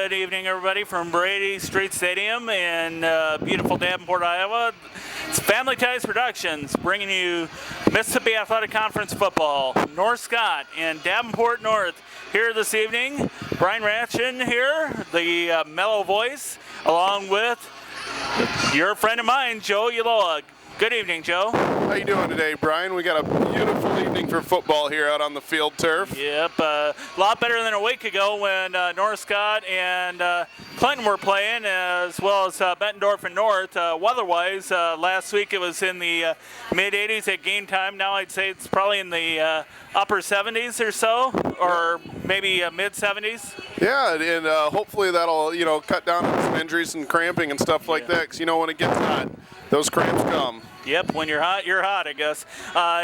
Good evening, everybody, from Brady Street Stadium in beautiful Davenport, Iowa. It's Family Ties Productions bringing you Mississippi Athletic Conference football. North Scott and Davenport North here this evening. Brian Ratchin here, the mellow voice, along with your friend of mine, Joe Uloa. Good evening, Joe. How you doing today, Brian? We got a beautiful evening for football here out on the field turf. Yep, a lot better than a week ago when North Scott and Clinton were playing, as well as Bettendorf and North. Weather-wise, last week it was in the mid-80s at game time. Now I'd say it's probably in the upper 70s or so, or maybe mid-70s. Yeah, and hopefully that'll cut down on some injuries and cramping and stuff like that. Because when it gets hot, those cramps come. Yep, when you're hot, I guess.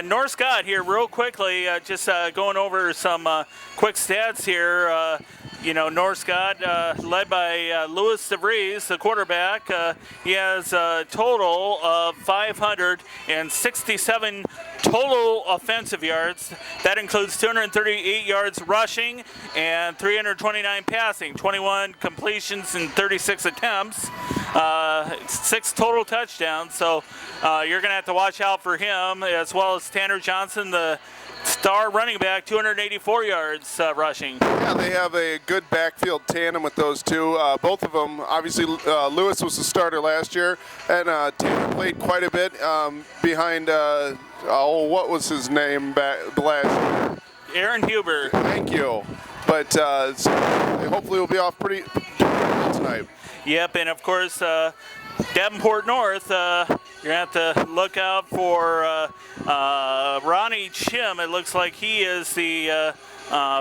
North Scott here, real quickly, just going over some quick stats here. North Scott, led by Louis DeVries, the quarterback. He has a total of 567 total offensive yards. That includes 238 yards rushing and 329 passing, 21 completions and 36 attempts, 6 total touchdowns. So you're going to have to watch out for him, as well as Tanner Johnson, the star running back, 284 yards rushing. Yeah, they have a good backfield tandem with those two. Both of them, obviously, Lewis was the starter last year, and Tanner played quite a bit behind, what was his name last year? Aaron Huber. Thank you. But so hopefully we'll be off pretty well tonight. Yep, and of course, Davenport North, you're going to have to look out for Ronnie Chim. It looks like he is the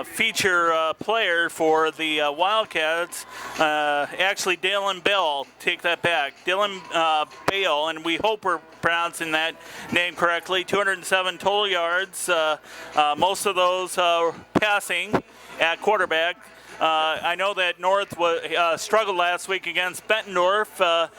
feature player for the Wildcats. Actually, Dylan Bell, take that back. Dylan Bale, and we hope we're pronouncing that name correctly. 207 total yards, most of those passing at quarterback. I know that North struggled last week against Bettendorf,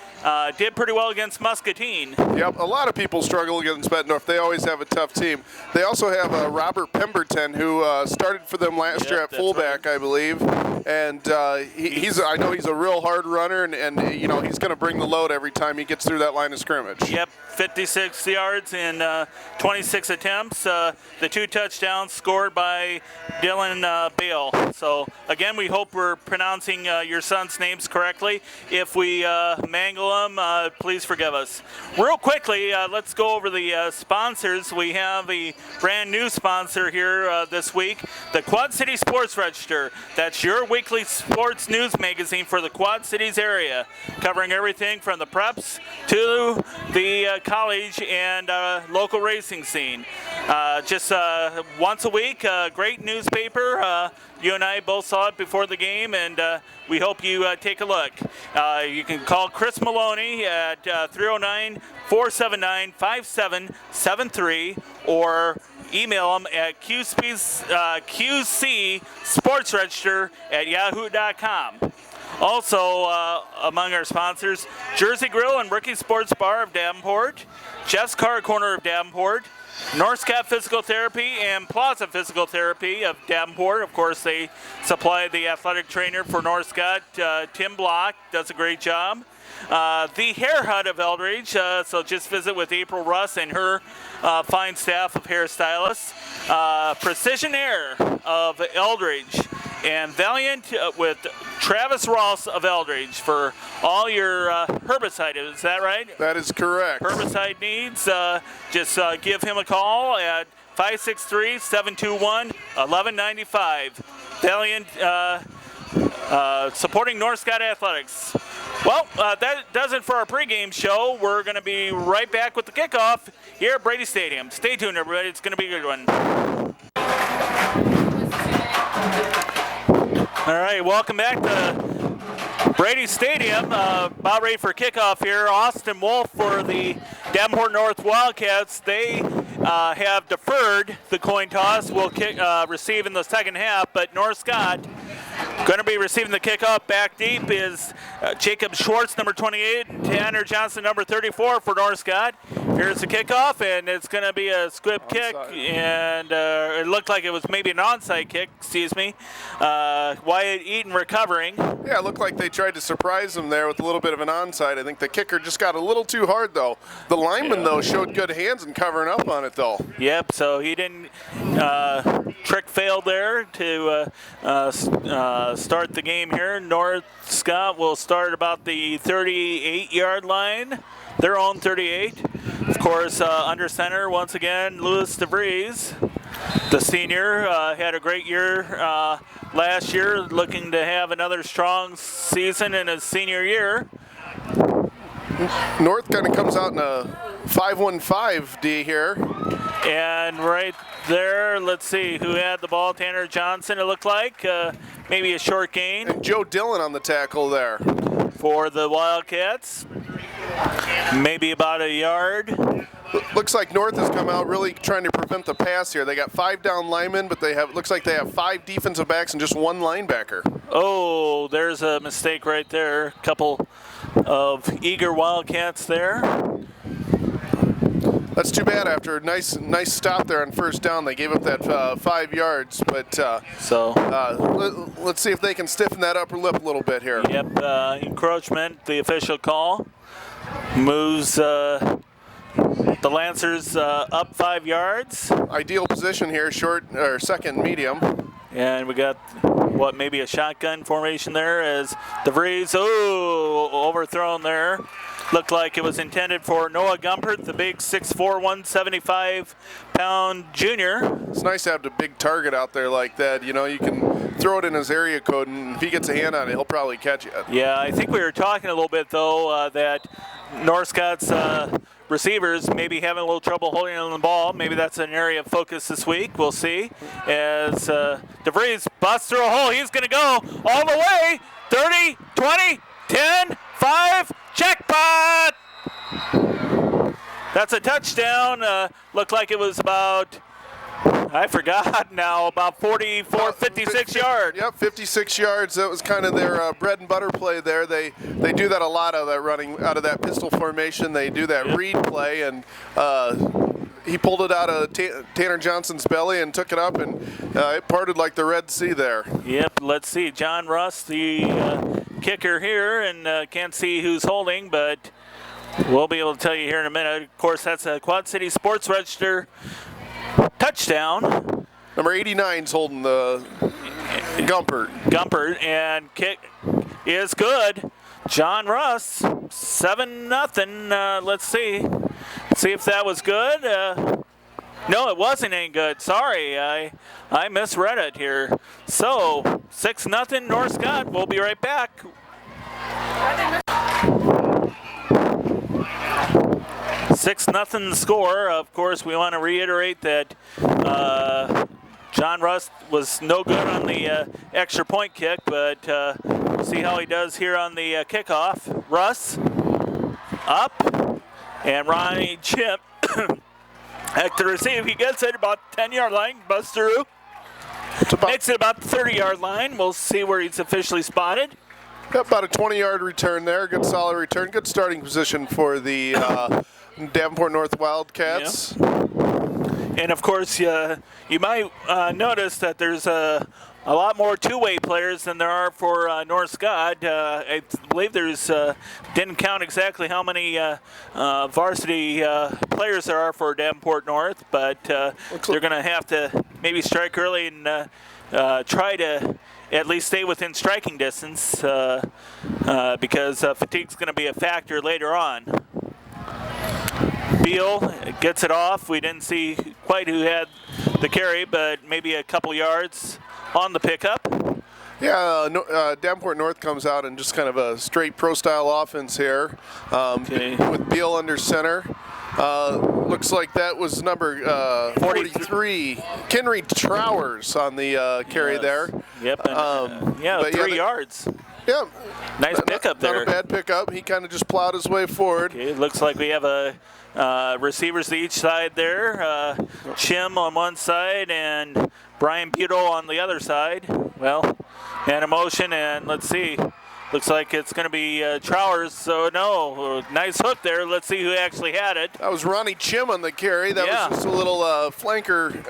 did pretty well against Muscatine. Yep, a lot of people struggle against Bettendorf. They always have a tough team. They also have Robert Pemberton, who started for them last year at fullback, right, I believe. And I know he's a real hard runner, and he's going to bring the load every time he gets through that line of scrimmage. Yep, 56 yards in 26 attempts. The 2 touchdowns scored by Dylan Bale. So, again, we hope we're pronouncing your son's names correctly. If we mangle them, please forgive us. Real quickly, let's go over the sponsors. We have a brand new sponsor here this week, the Quad City Sports Register. That's your weekly sports news magazine for the Quad Cities area, covering everything from the preps to the college and local racing scene. Just once a week, great newspaper. You and I both saw it before the game, and we hope you take a look. You can call Chris Maloney at 309-479-5773 or email him at qcsportsregister@yahoo.com. Also, among our sponsors, Jersey Grill and Ricky Sports Bar of Davenport, Jeff's Car Corner of Davenport, North Scott Physical Therapy and Plaza Physical Therapy of Davenport. Of course, they supply the athletic trainer for North Scott. Tim Block does a great job. The Hair Hut of Eldridge, so just visit with April Russ and her fine staff of hairstylists. Precision Air of Eldridge, and Valiant with Travis Ross of Eldridge for all your herbicide. Is that right? That is correct. Herbicide needs, just give him a call at 563-721-1195. Valiant supporting North Scott Athletics. Well, that does it for our pregame show. We're going to be right back with the kickoff here at Brady Stadium. Stay tuned, everybody. It's going to be a good one. All right, welcome back to Brady Stadium. About ready for kickoff here. Austin Wolf for the Davenport North Wildcats. They have deferred the coin toss. Will receive in the second half, but North Scott going to be receiving the kickoff. Back deep is Jacob Schwartz, number 28, and Tanner Johnson, number 34 for North Scott. Here's the kickoff, and it's going to be a squib kick, and it looked like it was maybe an onside kick, excuse me. Wyatt Eaton recovering. Yeah, it looked like they tried to surprise him there with a little bit of an onside. I think the kicker just got a little too hard, though. The lineman, though, showed good hands in covering up on it, though. Yep, so he didn't trick failed there to start the game here. North Scott will start about the 38-yard line, their own 38. Of course, under center, once again, Louis DeVries, the senior, had a great year last year, looking to have another strong season in his senior year. North kind of comes out in a 5-1-5 D here. And right there, let's see who had the ball. Tanner Johnson, it looked like. Maybe a short gain. And Joe Dillon on the tackle there. For the Wildcats. Maybe about a yard. Looks like North has come out really trying to prevent the pass here. They got 5 down linemen, but looks like they have 5 defensive backs and just 1 linebacker. Oh, there's a mistake right there. Couple of eager Wildcats there. That's too bad. After a nice stop there on first down, they gave up that 5 yards. But let's see if they can stiffen that upper lip a little bit here. Yep, encroachment, the official call. Moves the Lancers up 5 yards. Ideal position here, short or second medium. And we got maybe a shotgun formation there as DeVries, overthrown there. Looked like it was intended for Noah Gumpert, the big 6'4", 175-pound junior. It's nice to have the big target out there like that. You know, you can throw it in his area code, and if he gets a hand on it, he'll probably catch it. Yeah, I think we were talking a little bit, though, that North Scott's receivers may be having a little trouble holding on the ball. Maybe that's an area of focus this week. We'll see. As DeVries busts through a hole, he's going to go all the way. 30, 20, 10, 5, jackpot! That's a touchdown. Looked like it was about, I forgot now, about 56 yards. Yep, 56 yards. That was kind of their bread and butter play there. They do that a lot out of that running, out of that pistol formation. They do that read play, and he pulled it out of Tanner Johnson's belly and took it up, and it parted like the Red Sea there. Yep, let's see. John Russ, the kicker here, and can't see who's holding, but we'll be able to tell you here in a minute. Of course, that's a Quad City Sports Register touchdown. Number 89's holding the Gumpert, and kick is good. John Russ, 7-0. Let's see if that was good. No, it wasn't any good. Sorry, I misread it here. So 6-0 North Scott. We'll be right back. 6-0 score. Of course, we want to reiterate that John Russ was no good on the extra point kick, but see how he does here on the kickoff. Russ up, and Ronnie Chip at the receive. He gets it about 10-yard line, busts through. Makes it about the 30-yard line. We'll see where he's officially spotted. About a 20-yard return there. Good solid return. Good starting position for the Davenport North Wildcats. Yeah. And of course, you might notice that there's a lot more two-way players than there are for North Scott. I believe there's, didn't count exactly how many varsity players there are for Davenport North, but they're going to have to maybe strike early and try to at least stay within striking distance because fatigue's going to be a factor later on. Beal gets it off. We didn't see quite who had the carry, but maybe a couple yards on the pickup. Yeah, Davenport North comes out in just kind of a straight pro-style offense here with Beal under center. Looks like that was number 43, Kenry Trowers on the carry there. Yep, and, 3 yards. Yeah. Nice pickup there. Not a bad pickup. He kind of just plowed his way forward. Okay, it looks like we have receivers to each side there. Chim on one side and Brian Buto on the other side. Well, and a motion, and let's see. Looks like it's going to be Trowers. So no, nice hook there. Let's see who actually had it. That was Ronnie Chim on the carry. That was just a little flanker.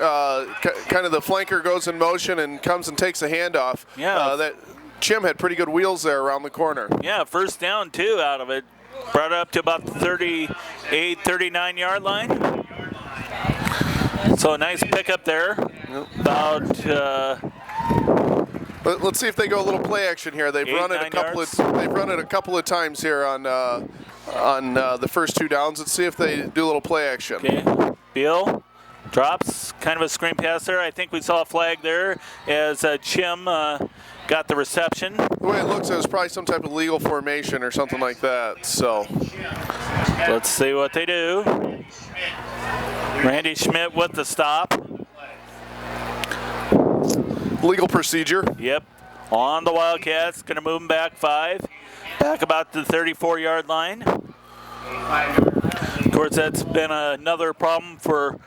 Kind of the flanker goes in motion and comes and takes a handoff. Yeah. That Chim had pretty good wheels there around the corner. Yeah, first down, 2 out of it. Brought it up to about the 38, 39-yard line. So a nice pickup there. About let's see if they go a little play action here. They've run it a couple yards. they've run it a couple of times here on the first 2 downs. Let's see if they do a little play action. Okay. Beal drops, kind of a screen pass there. I think we saw a flag there as Chim got the reception. The way it looks, it was probably some type of legal formation or something like that. So let's see what they do. Randy Schmidt with the stop. legal procedure. Yep. On the Wildcats, going to move them back 5. Back about the 34-yard line. Of course, that's been another problem for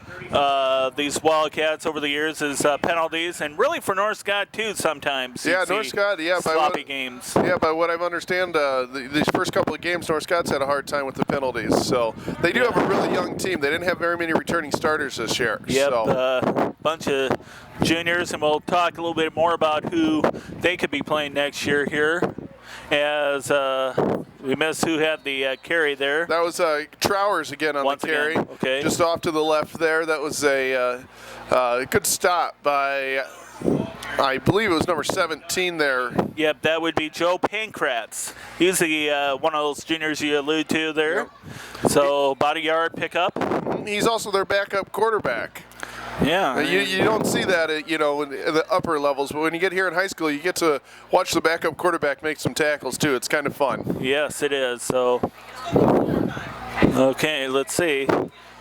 these Wildcats over the years is penalties, and really for North Scott too sometimes. Yeah, North Scott, sloppy games. Yeah, by what I understand, these first couple of games, North Scott's had a hard time with the penalties. So they do have a really young team. They didn't have very many returning starters this year. Yep, so. Bunch of juniors, and we'll talk a little bit more about who they could be playing next year here. As we missed who had the carry there. That was Trowers again on the carry. Okay. Just off to the left there. That was a good stop by, I believe it was number 17 there. Yep, that would be Joe Pankratz. He's the one of those juniors you allude to there. Yep. So about a yard pickup. He's also their backup quarterback. Yeah. You don't see that in the upper levels, but when you get here in high school, you get to watch the backup quarterback make some tackles too. It's kind of fun. Yes, it is. So, okay, let's see.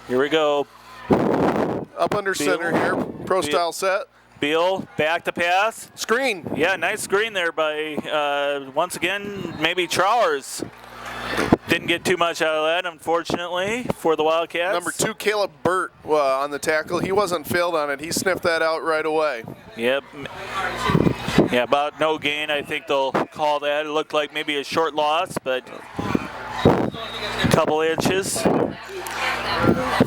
Here we go. Up under Beal. center here, pro style set. Beal, back to pass. Screen. Yeah, nice screen there by, once again, maybe Trowers. Didn't get too much out of that, unfortunately, for the Wildcats. Number 2, Caleb Burt on the tackle. He wasn't failed on it. He sniffed that out right away. Yep. Yeah, about no gain, I think they'll call that. It looked like maybe a short loss, but a couple inches.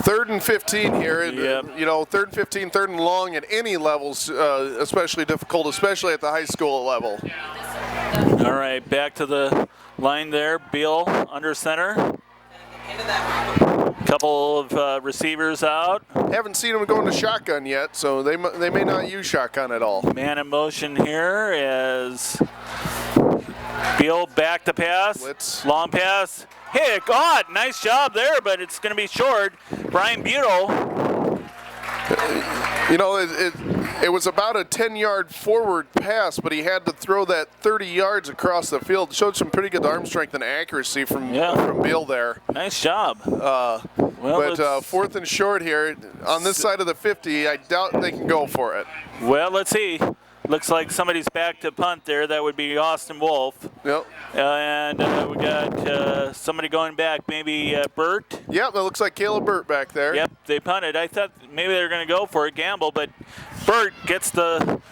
3rd and 15 here. Yep. 3rd and 15, 3rd and long at any levels, especially difficult, especially at the high school level. All right, back to the line there. Beal under center. Couple of receivers out. Haven't seen them go into shotgun yet, so they may not use shotgun at all. Man in motion here as Beal back to pass. Blitz. Long pass. Hey, God, nice job there, but it's going to be short. Brian Buto. It was about a 10-yard forward pass, but he had to throw that 30 yards across the field. Showed some pretty good arm strength and accuracy from Beal there. Nice job. But 4th and short here on this side of the 50. I doubt they can go for it. Well, let's see. Looks like somebody's back to punt there. That would be Austin Wolf. Yep. And we got somebody going back, maybe Burt. Yep, it looks like Caleb Burt back there. Yep, they punted. I thought maybe they were going to go for a gamble, but Burt gets the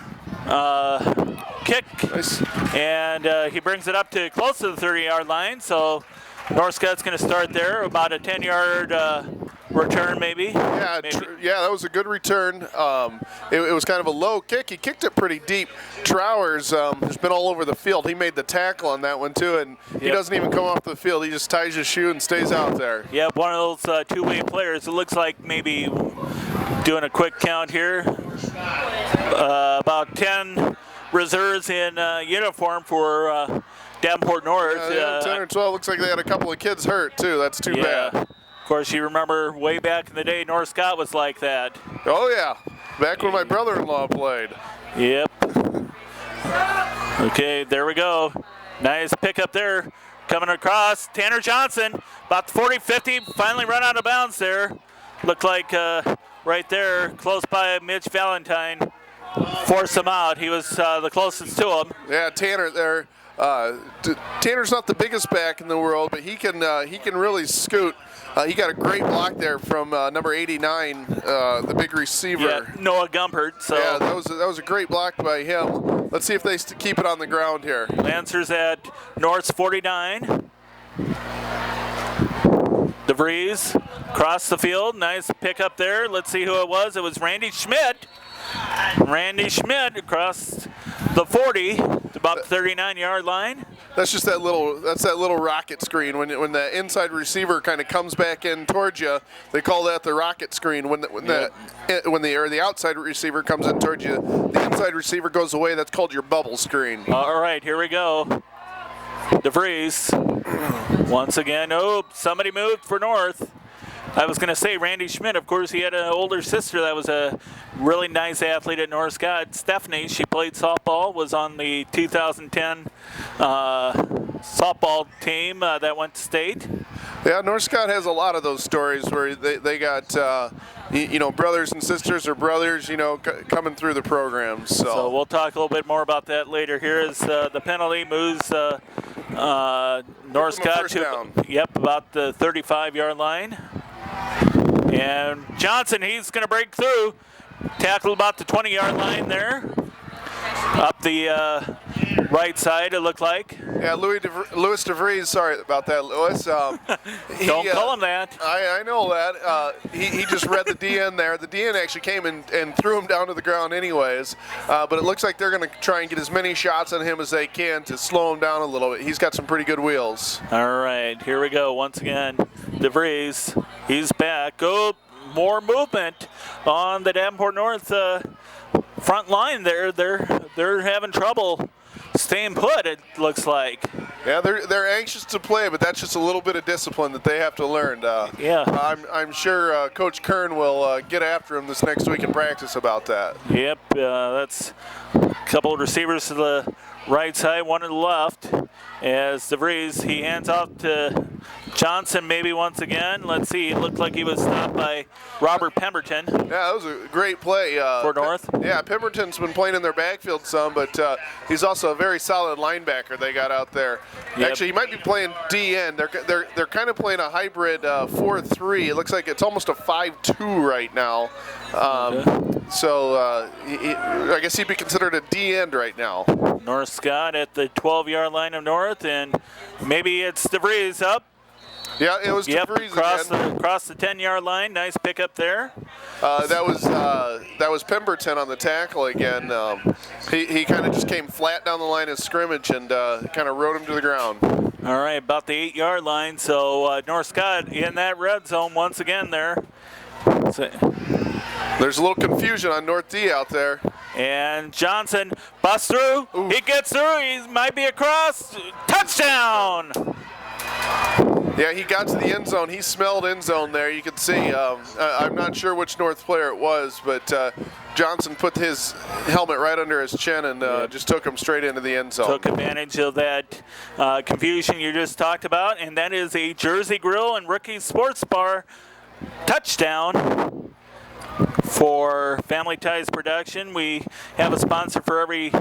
kick. Nice. And he brings it up to close to the 30-yard line. So North Scott's going to start there, about a 10-yard return maybe. Yeah, that was a good return. It was kind of a low kick. He kicked it pretty deep. Trowers has been all over the field. He made the tackle on that one too, and he doesn't even come off the field. He just ties his shoe and stays out there. Yeah, one of those two-way players. It looks like maybe doing a quick count here. About 10 reserves in uniform for Davenport North. 10 or 12. Looks like they had a couple of kids hurt too. That's too bad. Of course, you remember way back in the day, North Scott was like that. Oh yeah, back when my brother-in-law played. Yep. Okay, there we go. Nice pickup there. Coming across, Tanner Johnson, about 40, 50, finally run out of bounds there. Looked like right there, close by Mitch Valentine. force him out. He was the closest to him. Yeah, Tanner there. Tanner's not the biggest back in the world, but he can really scoot. He got a great block there from number 89, the big receiver. Yeah, Noah Gumpert. So yeah, that was a great block by him. Let's see if they keep it on the ground here. Lancers at North's 49. DeVries across the field. Nice pickup there. Let's see who it was. It was Randy Schmidt. Randy Schmidt across the 40 to about the 39-yard line. That's just that little rocket screen when the inside receiver kind of comes back in towards you. They call that the rocket screen. When the outside receiver comes in towards you, the inside receiver goes away. That's called your bubble screen. All right, here we go. DeVries once again. Oh, somebody moved for North. I was going to say Randy Schmidt. Of course, he had an older sister that was a really nice athlete at North Scott. Stephanie, she played softball, was on the 2010 softball team that went to state. Yeah, North Scott has a lot of those stories where they got brothers and sisters or brothers coming through the program. So we'll talk a little bit more about that later. Here is the penalty moves North Scott to about the 35-yard line. And Johnson, he's going to break through. Tackled about the 20-yard line there. Up the right side, it looked like. Yeah, Louis DeVries, sorry about that, Louis. Don't call him that. I know that. He just read the DN there. The DN actually came and threw him down to the ground anyways. But it looks like they're going to try and get as many shots on him as they can to slow him down a little bit. He's got some pretty good wheels. All right, here we go. Once again, DeVries, he's back. Oh, more movement on the Davenport North front line there. They're having trouble staying put, it looks like. Yeah, they're anxious to play, but that's just a little bit of discipline that they have to learn. Yeah. I'm sure Coach Kern will get after him this next week in practice about that. Yep, that's a couple of receivers to the right side, one to the left. As DeVries, he hands off to Johnson maybe once again. Let's see, it looked like he was stopped by Robert Pemberton. Yeah, that was a great play. For North. Yeah, Pemberton's been playing in their backfield some, but he's also a very solid linebacker they got out there. Yep. Actually, he might be playing DN. They're kind of playing a hybrid 4-3. It looks like it's almost a 5-2 right now. So I guess he'd be considered a D end right now. North Scott at the 12-yard line of North, and maybe it's DeVries up. Yeah, it was DeVries again. Across the 10-yard line. Nice pickup there. That was Pemberton on the tackle again. He kind of just came flat down the line of scrimmage and kind of rode him to the ground. All right, about the 8-yard line. So North Scott in that red zone once again there. There's a little confusion on North D out there. And Johnson busts through. Ooh. He gets through. He might be across. Touchdown! Yeah, he got to the end zone. He smelled end zone there. You can see. I'm not sure which North player it was, but Johnson put his helmet right under his chin and just took him straight into the end zone. Took advantage of that confusion you just talked about, and that is a Jersey Grill and Rookies Sports Bar touchdown for Family Ties Production. We have a sponsor for every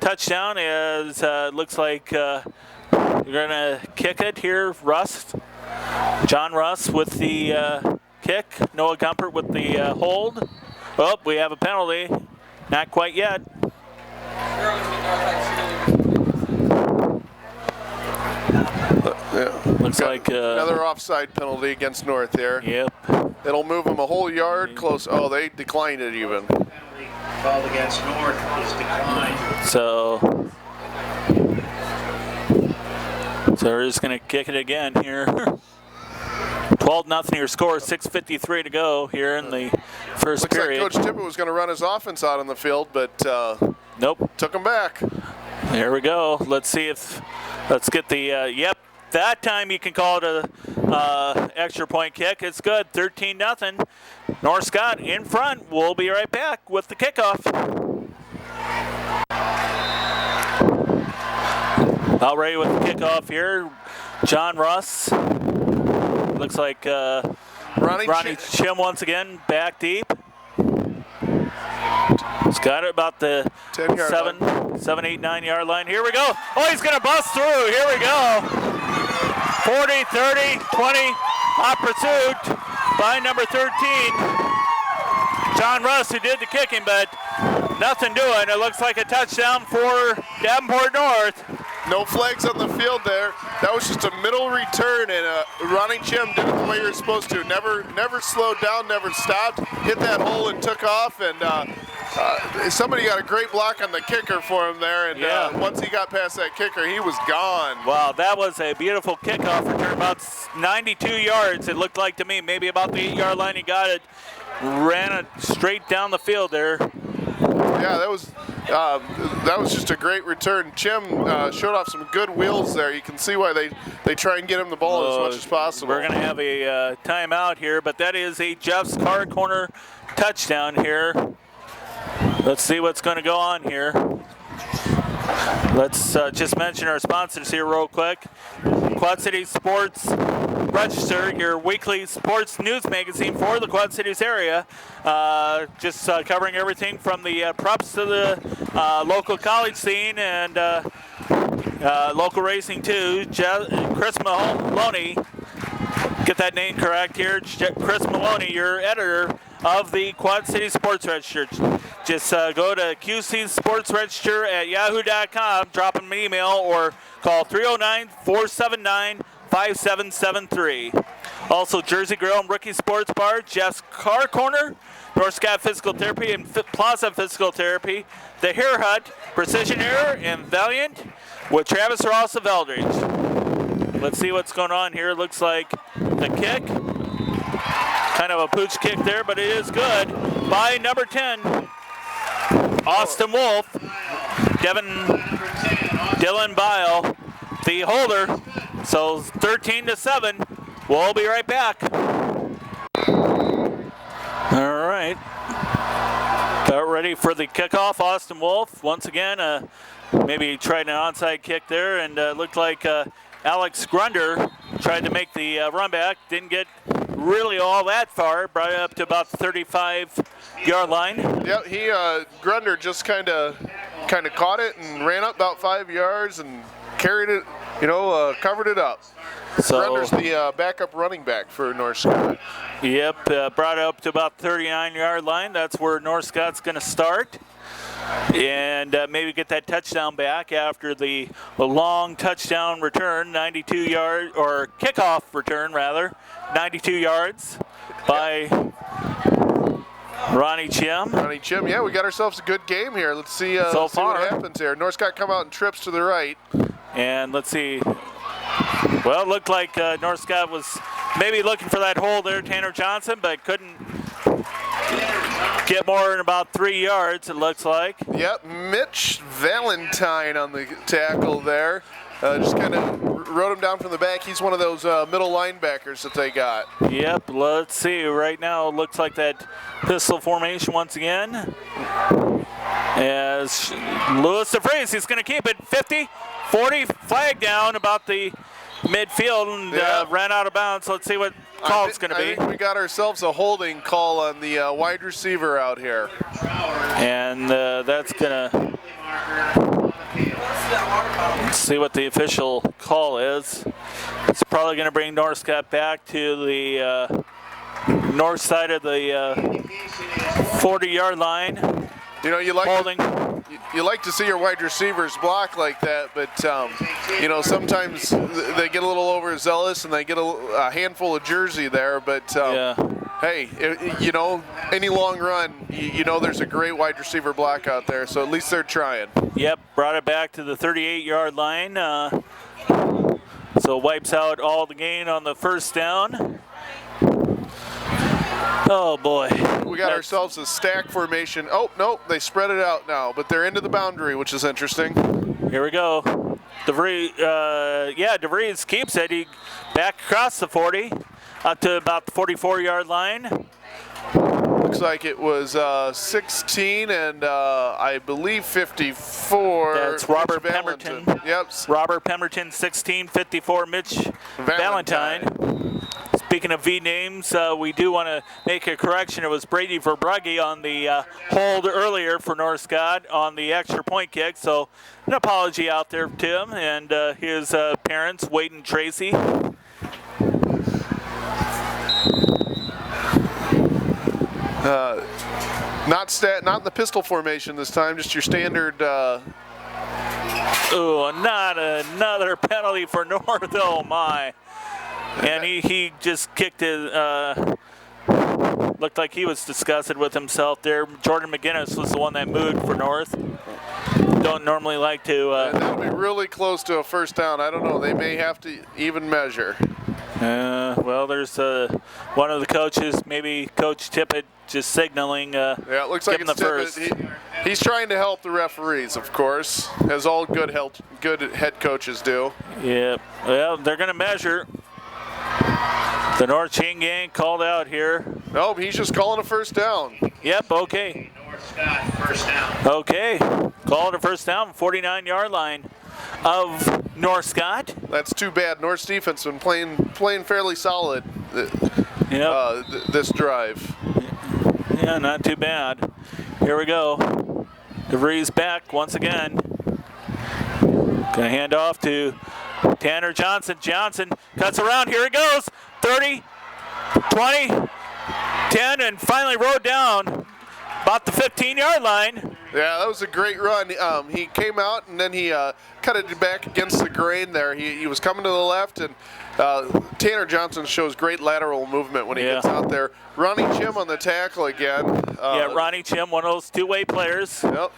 touchdown, as it looks like you're going to kick it here. John Russ with the kick. Noah Gumpert with the hold. Oh, we have a penalty. Not quite yet. Looks like another offside penalty against North there. Yep. It'll move them a whole yard close. Oh, they declined it even. Called against North is declined. So we're just going to kick it again here. 12-0 your score, 6:53 to go here in the first period. Looks like Coach Tippett was going to run his offense out on the field, but nope. Took him back. There we go. Let's get the, yep. That time you can call it a extra point kick. It's good, 13-0. North Scott in front. We'll be right back with the kickoff. All ready with the kickoff here. John Russ. Looks like Ronnie Chim once again, back deep. He's got it about the 10-yard line. 7, 8, 9-yard line. Here we go. Oh, he's going to bust through. Here we go. 40, 30, 20. Hot pursuit by number 13. John Russ, who did the kicking, but nothing doing. It looks like a touchdown for Davenport North. No flags on the field there. That was just a middle return, and Ronnie Chim did it the way you're supposed to. Never slowed down, never stopped. Hit that hole and took off, and somebody got a great block on the kicker for him there, and once he got past that kicker, he was gone. Wow, that was a beautiful kickoff return, about 92 yards, it looked like to me. Maybe about the 8-yard line he got it. Ran it straight down the field there. Yeah, that was just a great return. Chim showed off some good wheels there. You can see why they try and get him the ball as much as possible. We're going to have a timeout here, but that is a Jeff's Car Corner touchdown here. Let's see what's going to go on here. Let's just mention our sponsors here real quick. Quad City Sports Register, your weekly sports news magazine for the Quad Cities area. Just covering everything from the props to the local college scene and local racing too. Chris Maloney, get that name correct here. Chris Maloney, your editor of the Quad City Sports Register. Just go to qcsportsregister@yahoo.com, drop him an email, or call 309-479-5773. Also, Jersey Grill and Rookie Sports Bar, Jeff's Car Corner, North Scott Physical Therapy and Plaza Physical Therapy, The Hair Hut, Precision Air, and Valiant with Travis Ross of Eldridge. Let's see what's going on here. Looks like the kick. Kind of a pooch kick there, but it is good by number 10, Austin Wolf. Dylan Bile, the holder. So 13-7. We'll be right back. All right. About ready for the kickoff. Austin Wolf once again. Maybe tried an onside kick there, and looked like Alex Grunder tried to make the run back. Didn't get really all that far. Brought it up to about the 35-yard line. Yeah, Grunder just kind of caught it and ran up about 5 yards and carried it, covered it up. So Grunder's the backup running back for North Scott. Yep, brought it up to about 39-yard line. That's where North Scott's going to start. And maybe get that touchdown back after the long touchdown return, 92-yard, or kickoff return rather, 92 yards by Ronnie Chim. Ronnie Chim, yeah, we got ourselves a good game here. Let's see, see what happens here. North Scott come out and trips to the right. And let's see. Well, it looked like North Scott was maybe looking for that hole there, Tanner Johnson, but couldn't get more than about 3 yards, it looks like. Yep, Mitch Valentine on the tackle there. Just kind of rode him down from the back. He's one of those middle linebackers that they got. Yep, let's see. Right now it looks like that pistol formation once again. As Lewis DeVries, he's going to keep it 50, 40, flag down about the midfield and ran out of bounds. Let's see what call it's going to be. I think we got ourselves a holding call on the wide receiver out here. And that's going to... Let's see what the official call is. It's probably going to bring North Scott back to the north side of the 40-yard line. You like to see your wide receivers block like that, but sometimes they get a little overzealous and they get a handful of jersey there. But hey, any long run, there's a great wide receiver block out there. So at least they're trying. Yep, brought it back to the 38-yard line. So wipes out all the gain on the first down. Oh boy. We got ourselves a stack formation. Oh, no, they spread it out now, but they're into the boundary, which is interesting. Here we go. DeVries keeps it. He back across the 40 up to about the 44-yard line. Looks like it was 16 and I believe 54. That's Robert Pemberton. Yep. Robert Pemberton, 16, 54, Mitch Valentine. speaking of V names, we do want to make a correction. It was Brady Verbrugge on the hold earlier for North Scott on the extra point kick. So an apology out there to him and his parents, Wade and Tracy. Not in the pistol formation this time, just your standard. Oh, not another penalty for North. Oh my! And he just kicked his. Looked like he was disgusted with himself there. Jordan McGinnis was the one that moved for North. Don't normally like to. That'll be really close to a first down. I don't know. They may have to even measure. Well, there's one of the coaches, maybe Coach Tippett, just signaling. Yeah, it looks like it's Tippett. He's trying to help the referees, of course, as all good head coaches do. Yeah. Well, they're going to measure. The North Chain Gang called out here. Nope, he's just calling a first down. Yep. Okay. North Scott, first down. Okay. Called a first down, 49-yard line of North Scott. That's too bad. North's defense been playing fairly solid this drive. Yeah, not too bad. Here we go. DeVries back once again. Gonna hand off to Tanner Johnson. Johnson cuts around. Here he goes. 30, 20, 10, and finally rode down about the 15-yard line. Yeah, that was a great run. He came out and then he cut it back against the grain there. He was coming to the left, and Tanner Johnson shows great lateral movement when he gets out there. Ronnie Chim on the tackle again. Ronnie Chim, one of those two-way players. Yep.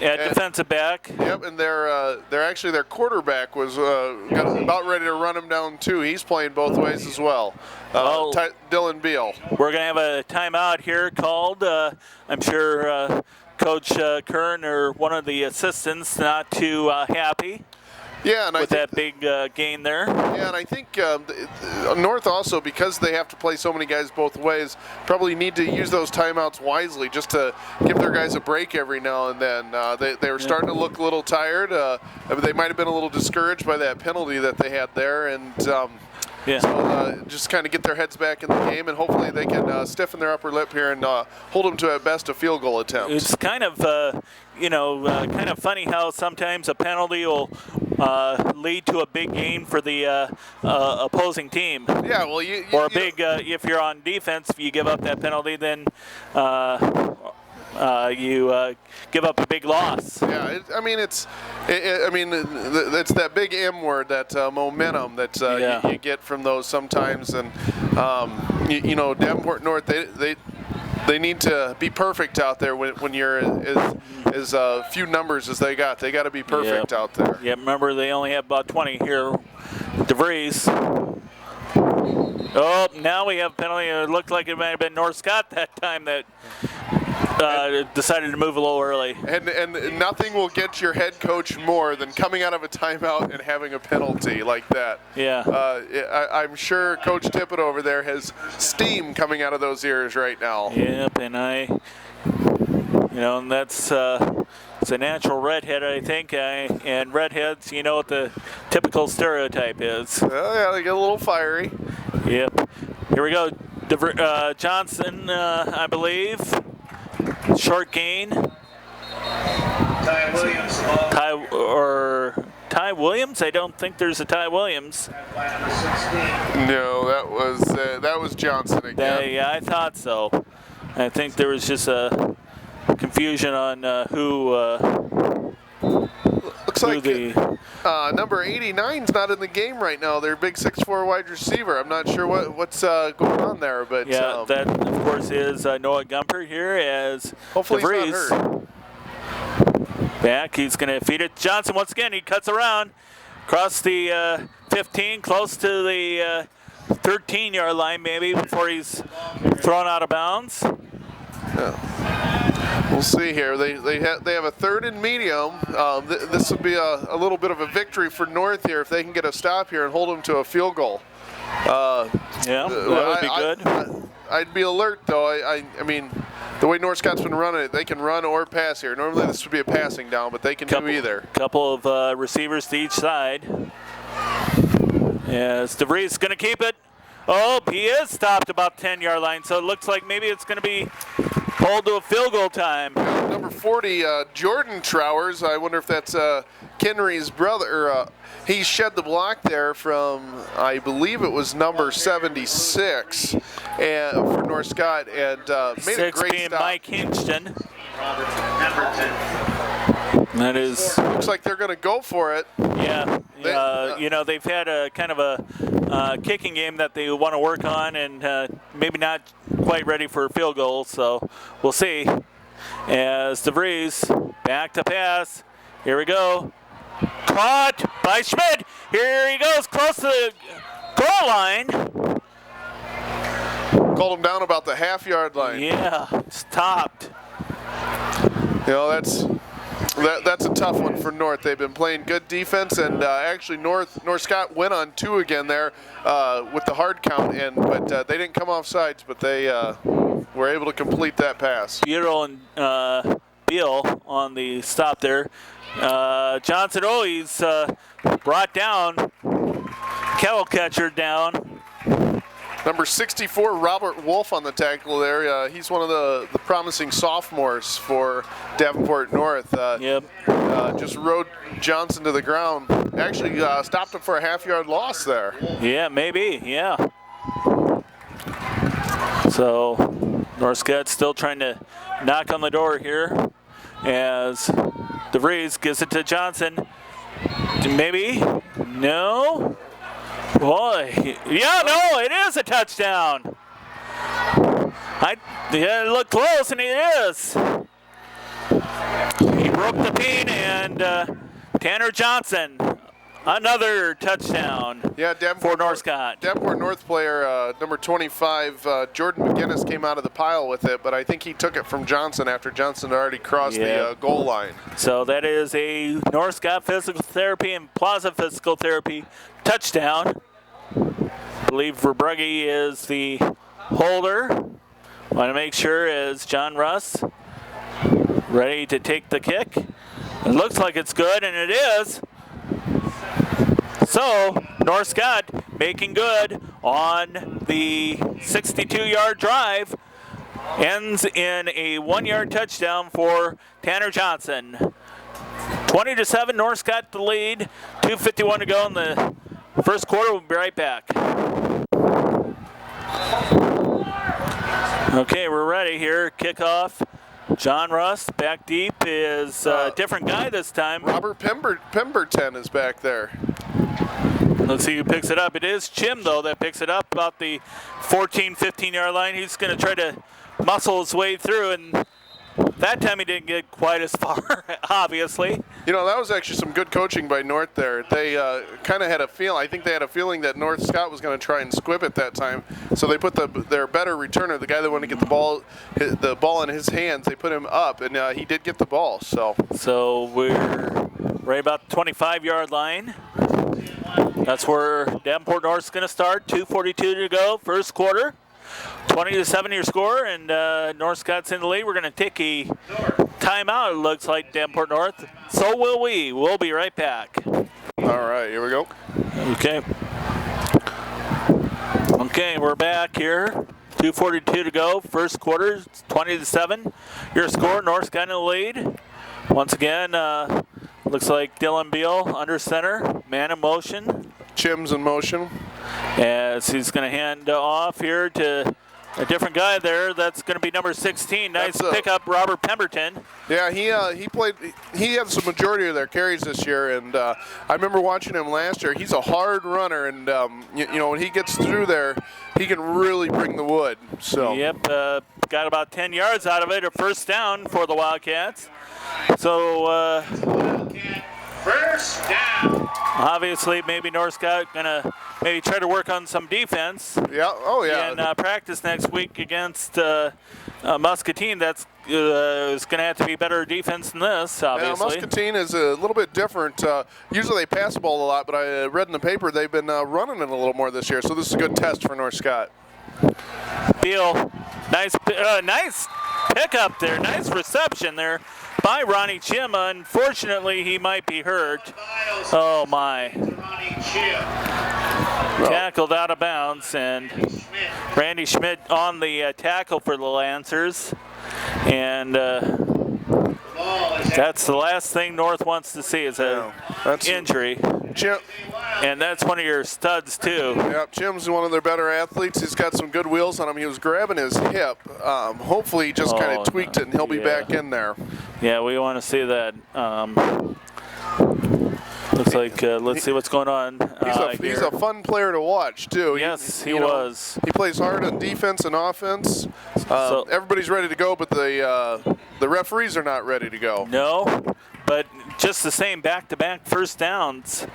At defensive back. Yep, and their quarterback was about ready to run him down too. He's playing both ways as well. Dylan Beal. We're gonna have a timeout here called. I'm sure Coach Kern or one of the assistants not too happy. Yeah, and with that big gain there. Yeah, and I think North also, because they have to play so many guys both ways, probably need to use those timeouts wisely just to give their guys a break every now and then. They were starting to look a little tired. They might have been a little discouraged by that penalty that they had there, and so just kind of get their heads back in the game, and hopefully they can stiffen their upper lip here and hold them to at best a field goal attempt. It's kind of kind of funny how sometimes a penalty will lead to a big gain for the opposing team. Yeah, well, if you're on defense, if you give up that penalty, then you give up a big loss. Yeah, it's that big M word, that momentum that you get from those sometimes, and Davenport North, they need to be perfect out there when you're as few numbers as they got. They got to be perfect out there. Yeah, remember they only have about 20 here. DeVries. Oh, now we have a penalty. It looked like it might have been North Scott that time that decided to move a little early. And nothing will get your head coach more than coming out of a timeout and having a penalty like that. Yeah. I'm sure Coach Tippett over there has steam coming out of those ears right now. Yep, and and that's it's a natural redhead, I think, and redheads, you know what the typical stereotype is. Well, yeah, they get a little fiery. Yep. Here we go. Johnson, I believe. Short gain. Ty Williams. Ty Williams? I don't think there's a Ty Williams. No, that was Johnson again. Yeah, I thought so. I think there was just a confusion on who. Looks like number 89's not in the game right now. Their big 6'4" wide receiver. I'm not sure what's going on there, but that of course is Noah Gumper here as hopefully DeVries. He's not hurt. Back, he's going to feed it. Johnson once again. He cuts around across the 15, close to the 13-yard line maybe before he's thrown out of bounds. Yeah. We'll see here. They have a 3rd and medium. This would be a little bit of a victory for North here if they can get a stop here and hold them to a field goal. That would be good. I'd be alert though. I mean, the way North Scott's been running it, they can run or pass here. Normally this would be a passing down, but they can do either. Couple of receivers to each side. Yes, DeVries going to keep it. Oh, he is stopped about 10-yard line, so it looks like maybe it's going to be pulled to a field goal time. Number 40, Jordan Trowers. I wonder if that's Kenry's brother. He shed the block there from, I believe it was number 76 for North Scott, and made a great stop. Mike Hingston. Robert Pemberton. That is. Looks like they're going to go for it. Yeah. You know, they've had a kind of a kicking game that they want to work on, and maybe not quite ready for a field goal. So we'll see. As DeVries back to pass. Here we go. Caught by Schmidt. Here he goes, close to the goal line. Called him down about the half-yard line. Yeah, stopped. You know, that's a tough one for North. They've been playing good defense, and actually North Scott went on 2 again there with the hard count, but they didn't come off sides, but they were able to complete that pass. Bureau and Beal on the stop there. Johnson, he's brought down. Kettle catcher down. Number 64, Robert Wolf on the tackle there. He's one of the promising sophomores for Davenport North. Yep. Just rode Johnson to the ground. Actually stopped him for a half-yard loss there. Yeah, maybe, yeah. So North Scott still trying to knock on the door here as DeVries gives it to Johnson. Maybe? No? Boy, yeah, no, it is a touchdown. It looked close, and it is. He broke the pin, and Tanner Johnson, another touchdown. Yeah, for North Scott. Davenport North player number 25, Jordan McGinnis, came out of the pile with it, but I think he took it from Johnson after Johnson had already crossed the goal line. So that is a North Scott Physical Therapy and Plaza Physical Therapy touchdown. I believe Verbrugge is the holder. Want to make sure as John Russ ready to take the kick. It looks like it's good, and it is. So North Scott making good on the 62-yard drive. Ends in a 1-yard touchdown for Tanner Johnson. 20-7, North Scott the lead. 2:51 to go in the first quarter. We'll be right back. Okay, we're ready here. Kickoff. John Russ back deep is a different guy this time. Robert Pemberton is back there. Let's see who picks it up. It is Chim, though, that picks it up about the 14, 15-yard line. He's going to try to muscle his way through, and that time he didn't get quite as far, obviously. You know, that was actually some good coaching by North there. They kind of had a feeling, I think they had a feeling that North Scott was going to try and squib it that time. So they put their better returner, the guy that wanted to get the ball in his hands, they put him up, and he did get the ball. So we're right about the 25-yard line. That's where Davenport North's going to start. 2:42 to go, first quarter. 20-7 your score, and North Scott's in the lead. We're going to take a timeout, it looks like, Davenport North. So will we. We'll be right back. All right, here we go. Okay, we're back here. 2:42 to go, first quarter, 20-7. Your score, North Scott in the lead. Once again, looks like Dylan Beal under center, man in motion. Chim's in motion. As he's going to hand off here to a different guy there. That's going to be number 16. Nice pickup, Robert Pemberton. Yeah, he played. He has the majority of their carries this year, and I remember watching him last year. He's a hard runner, and you know, when he gets through there, he can really bring the wood. So yep, got about 10 yards out of it. A first down for the Wildcats. So First down. Obviously, maybe North Scott gonna maybe try to work on some defense. Yeah. Oh yeah. And practice next week against Muscatine. That's is gonna have to be better defense than this. Obviously. Yeah, Muscatine is a little bit different. Usually they pass the ball a lot, but I read in the paper they've been running it a little more this year. So this is a good test for North Scott. Beal, nice pickup there. Nice reception there by Ronnie Chim. Unfortunately, he might be hurt. Oh my. Tackled out of bounds, and Randy Schmidt on the tackle for the Lancers. And that's the last thing North wants to see is an injury. And that's one of your studs, too. Yeah, Jim's one of their better athletes. He's got some good wheels on him. He was grabbing his hip. Hopefully, he just kind of tweaked it, and he'll be back in there. Yeah, we want to see that. Looks like, let's see what's going on. He's a fun player to watch, too. Yes, he was. He plays hard on defense and offense. Everybody's ready to go, but the referees are not ready to go. No, but just the same, back-to-back first downs.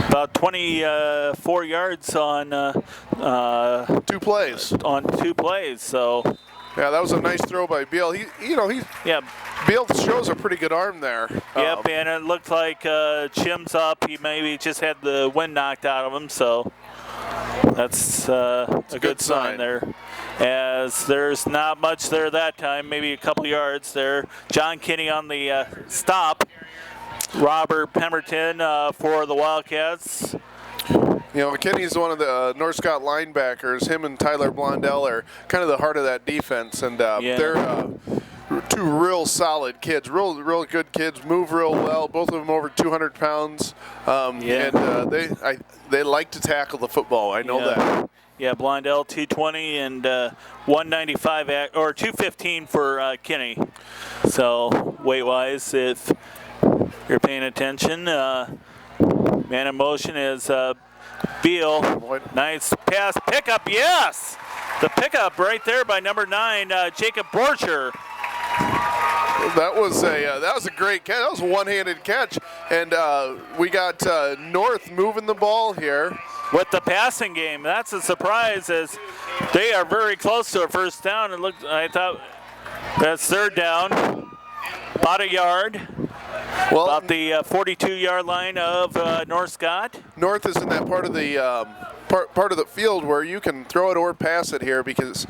About 24 yards on 2 plays. On 2 plays, so. Yeah, that was a nice throw by Beal. Beal shows a pretty good arm there. Yep, and it looked like Chim's up. He maybe just had the wind knocked out of him, so that's a good sign there. As there's not much there that time, maybe a couple yards there. John Kinney on the stop. Robert Pemberton for the Wildcats. McKinney's one of the North Scott linebackers. Him and Tyler Blondell are kind of the heart of that defense, and they're 2 real solid kids, real good kids, move real well. Both of them over 200 pounds, and they like to tackle the football. I know that. Yeah, Blondell 220 and 195 or 215 for Kinney. So weight-wise, if you're paying attention, man in motion is. Beal, nice pass, pickup, yes! The pickup right there by number 9, Jacob Borcher. That was a great catch. That was a one-handed catch, and we got North moving the ball here. With the passing game, that's a surprise as they are very close to a first down. I thought that's third down, about a yard. Well, about the 42-yard line of North Scott. North is in that part of the part of the field where you can throw it or pass it here because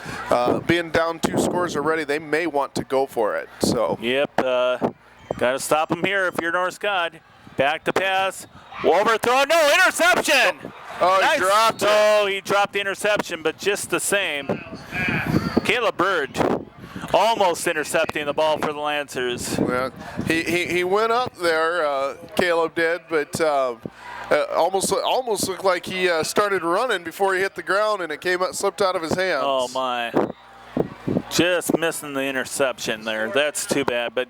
being down 2 scores already, they may want to go for it. So. Yep, got to stop them here if you're North Scott. Back to pass, overthrow, no interception. Oh, nice. He dropped it. Oh, he dropped the interception, but just the same. Caleb Bird. Almost intercepting the ball for the Lancers. Yeah, he went up there, Caleb did, but almost looked like he started running before he hit the ground, and it slipped out of his hands. Oh my! Just missing the interception there. That's too bad. But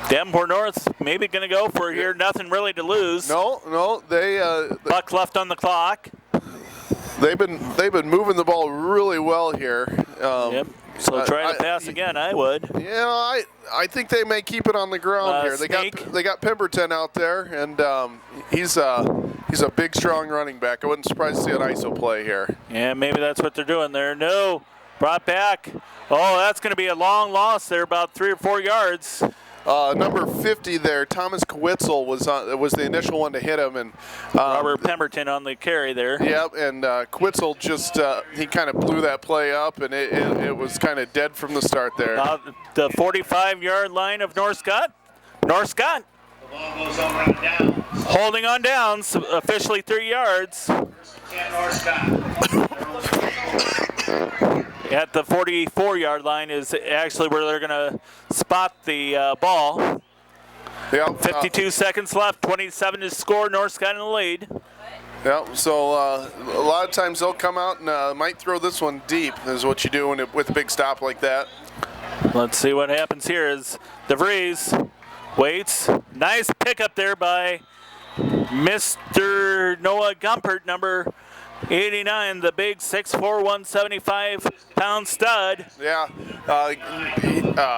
Davenport North maybe going to go for here. Nothing really to lose. No, they buck left on the clock. They've been moving the ball really well here. Yep. So try to pass again, I would. Yeah, I think they may keep it on the ground here. They got Pemberton out there, and he's a big, strong running back. I wouldn't surprise to see an ISO play here. Yeah, maybe that's what they're doing there. No, brought back. Oh, that's going to be a long loss there, about 3 or 4 yards. Number 50 there, Thomas Kwitzel was the initial one to hit him, and Robert Pemberton on the carry there. Yep, and Kwitzel just he kind of blew that play up, and it was kind of dead from the start there. The 45-yard line of North Scott. North Scott. The ball goes over on downs. Holding on downs, officially 3 yards. North Scott. At the 44-yard line is actually where they're going to spot the ball. Yep. 52 seconds left, 27 to score, North Scott in the lead. Yeah, so a lot of times they'll come out and might throw this one deep, is what you do with a big stop like that. Let's see what happens here as DeVries waits. Nice pickup there by Mr. Noah Gumpert, number 89, the big 6'4", 175-pound stud. Yeah,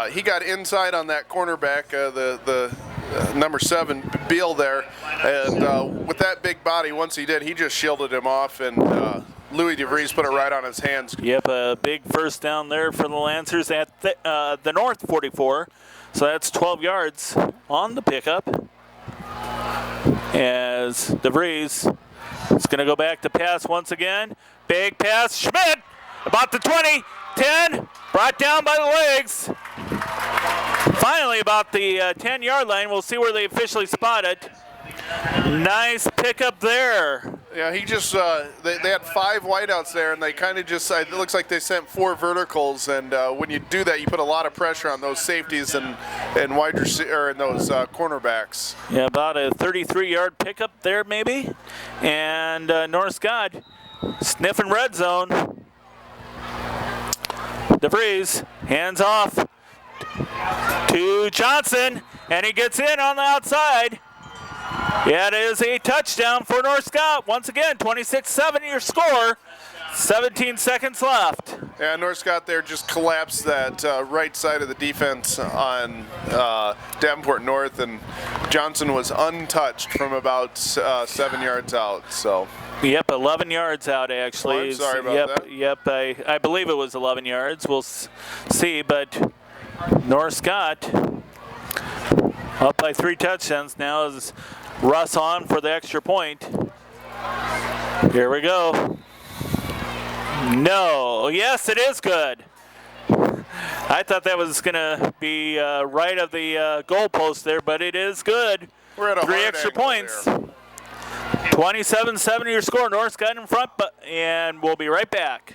he got inside on that cornerback, the number 7, Beal there, and with that big body, once he did, he just shielded him off, and Louis DeVries put it right on his hands. Yep, a big first down there for the Lancers at the North 44, so that's 12 yards on the pickup. As DeVries is going to go back to pass once again. Big pass. Schmidt about the 20, 10, brought down by the legs. Finally, about the 10-yard line. We'll see where they officially spot it. Nice pickup there. Yeah, he just, they had 5 wideouts there, and they kind of just, it looks like they sent 4 verticals, and when you do that, you put a lot of pressure on those safeties and wide receiver, and those cornerbacks. Yeah, about a 33-yard pickup there, maybe. And North Scott sniffing red zone. DeVries, hands off to Johnson, and he gets in on the outside. Yeah, it is a touchdown for North Scott. Once again, 26-7 your score. 17 seconds left. Yeah, North Scott there just collapsed that right side of the defense on Davenport North, and Johnson was untouched from about 7 yards out. So. Yep, 11 yards out actually. Oh, I'm sorry about that. Yep, I believe it was 11 yards. We'll see, but North Scott up by 3 touchdowns now is Russ on for the extra point. Here we go. No, yes, it is good. I thought that was going to be right of the goalpost there, but it is good. We're at a 3 extra points. 27-7 your score. North Scott in front, and we'll be right back.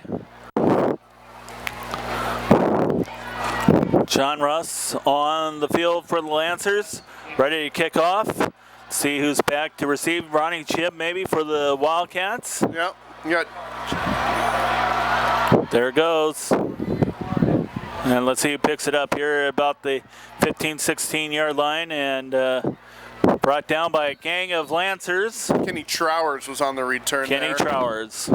John Russ on the field for the Lancers, ready to kick off. See who's back to receive. Ronnie Chibb maybe for the Wildcats. Yep. Yeah. There it goes. And let's see who picks it up here about the 15-16 yard line, and brought down by a gang of Lancers. Kenny Trowers was on the return Kenny there. Trowers.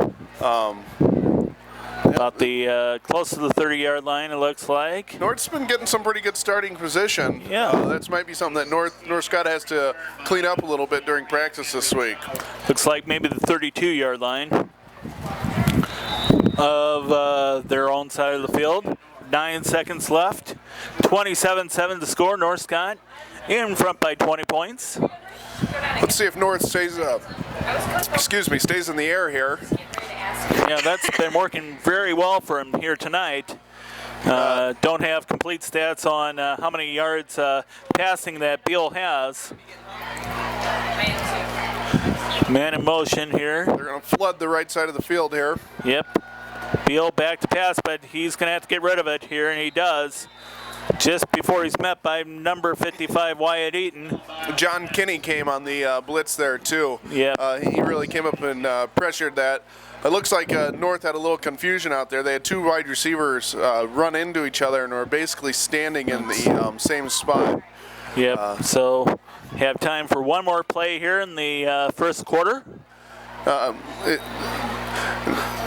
About the close to the 30-yard line, it looks like. North's been getting some pretty good starting position. Yeah. That might be something that North Scott has to clean up a little bit during practice this week. Looks like maybe the 32-yard line of their own side of the field. 9 seconds left. 27-7 to score. North Scott in front by 20 points. Let's see if North stays in the air here. Yeah, that's been working very well for him here tonight. Don't have complete stats on how many yards passing that Beal has. Man in motion here. They're going to flood the right side of the field here. Yep. Beal back to pass, but he's going to have to get rid of it here, and he does. Just before he's met by number 55, Wyatt Eaton. John Kinney came on the blitz there, too. Yeah. He really came up and pressured that. It looks like North had a little confusion out there. They had 2 wide receivers run into each other and were basically standing in the same spot. Yep. So have time for one more play here in the first quarter.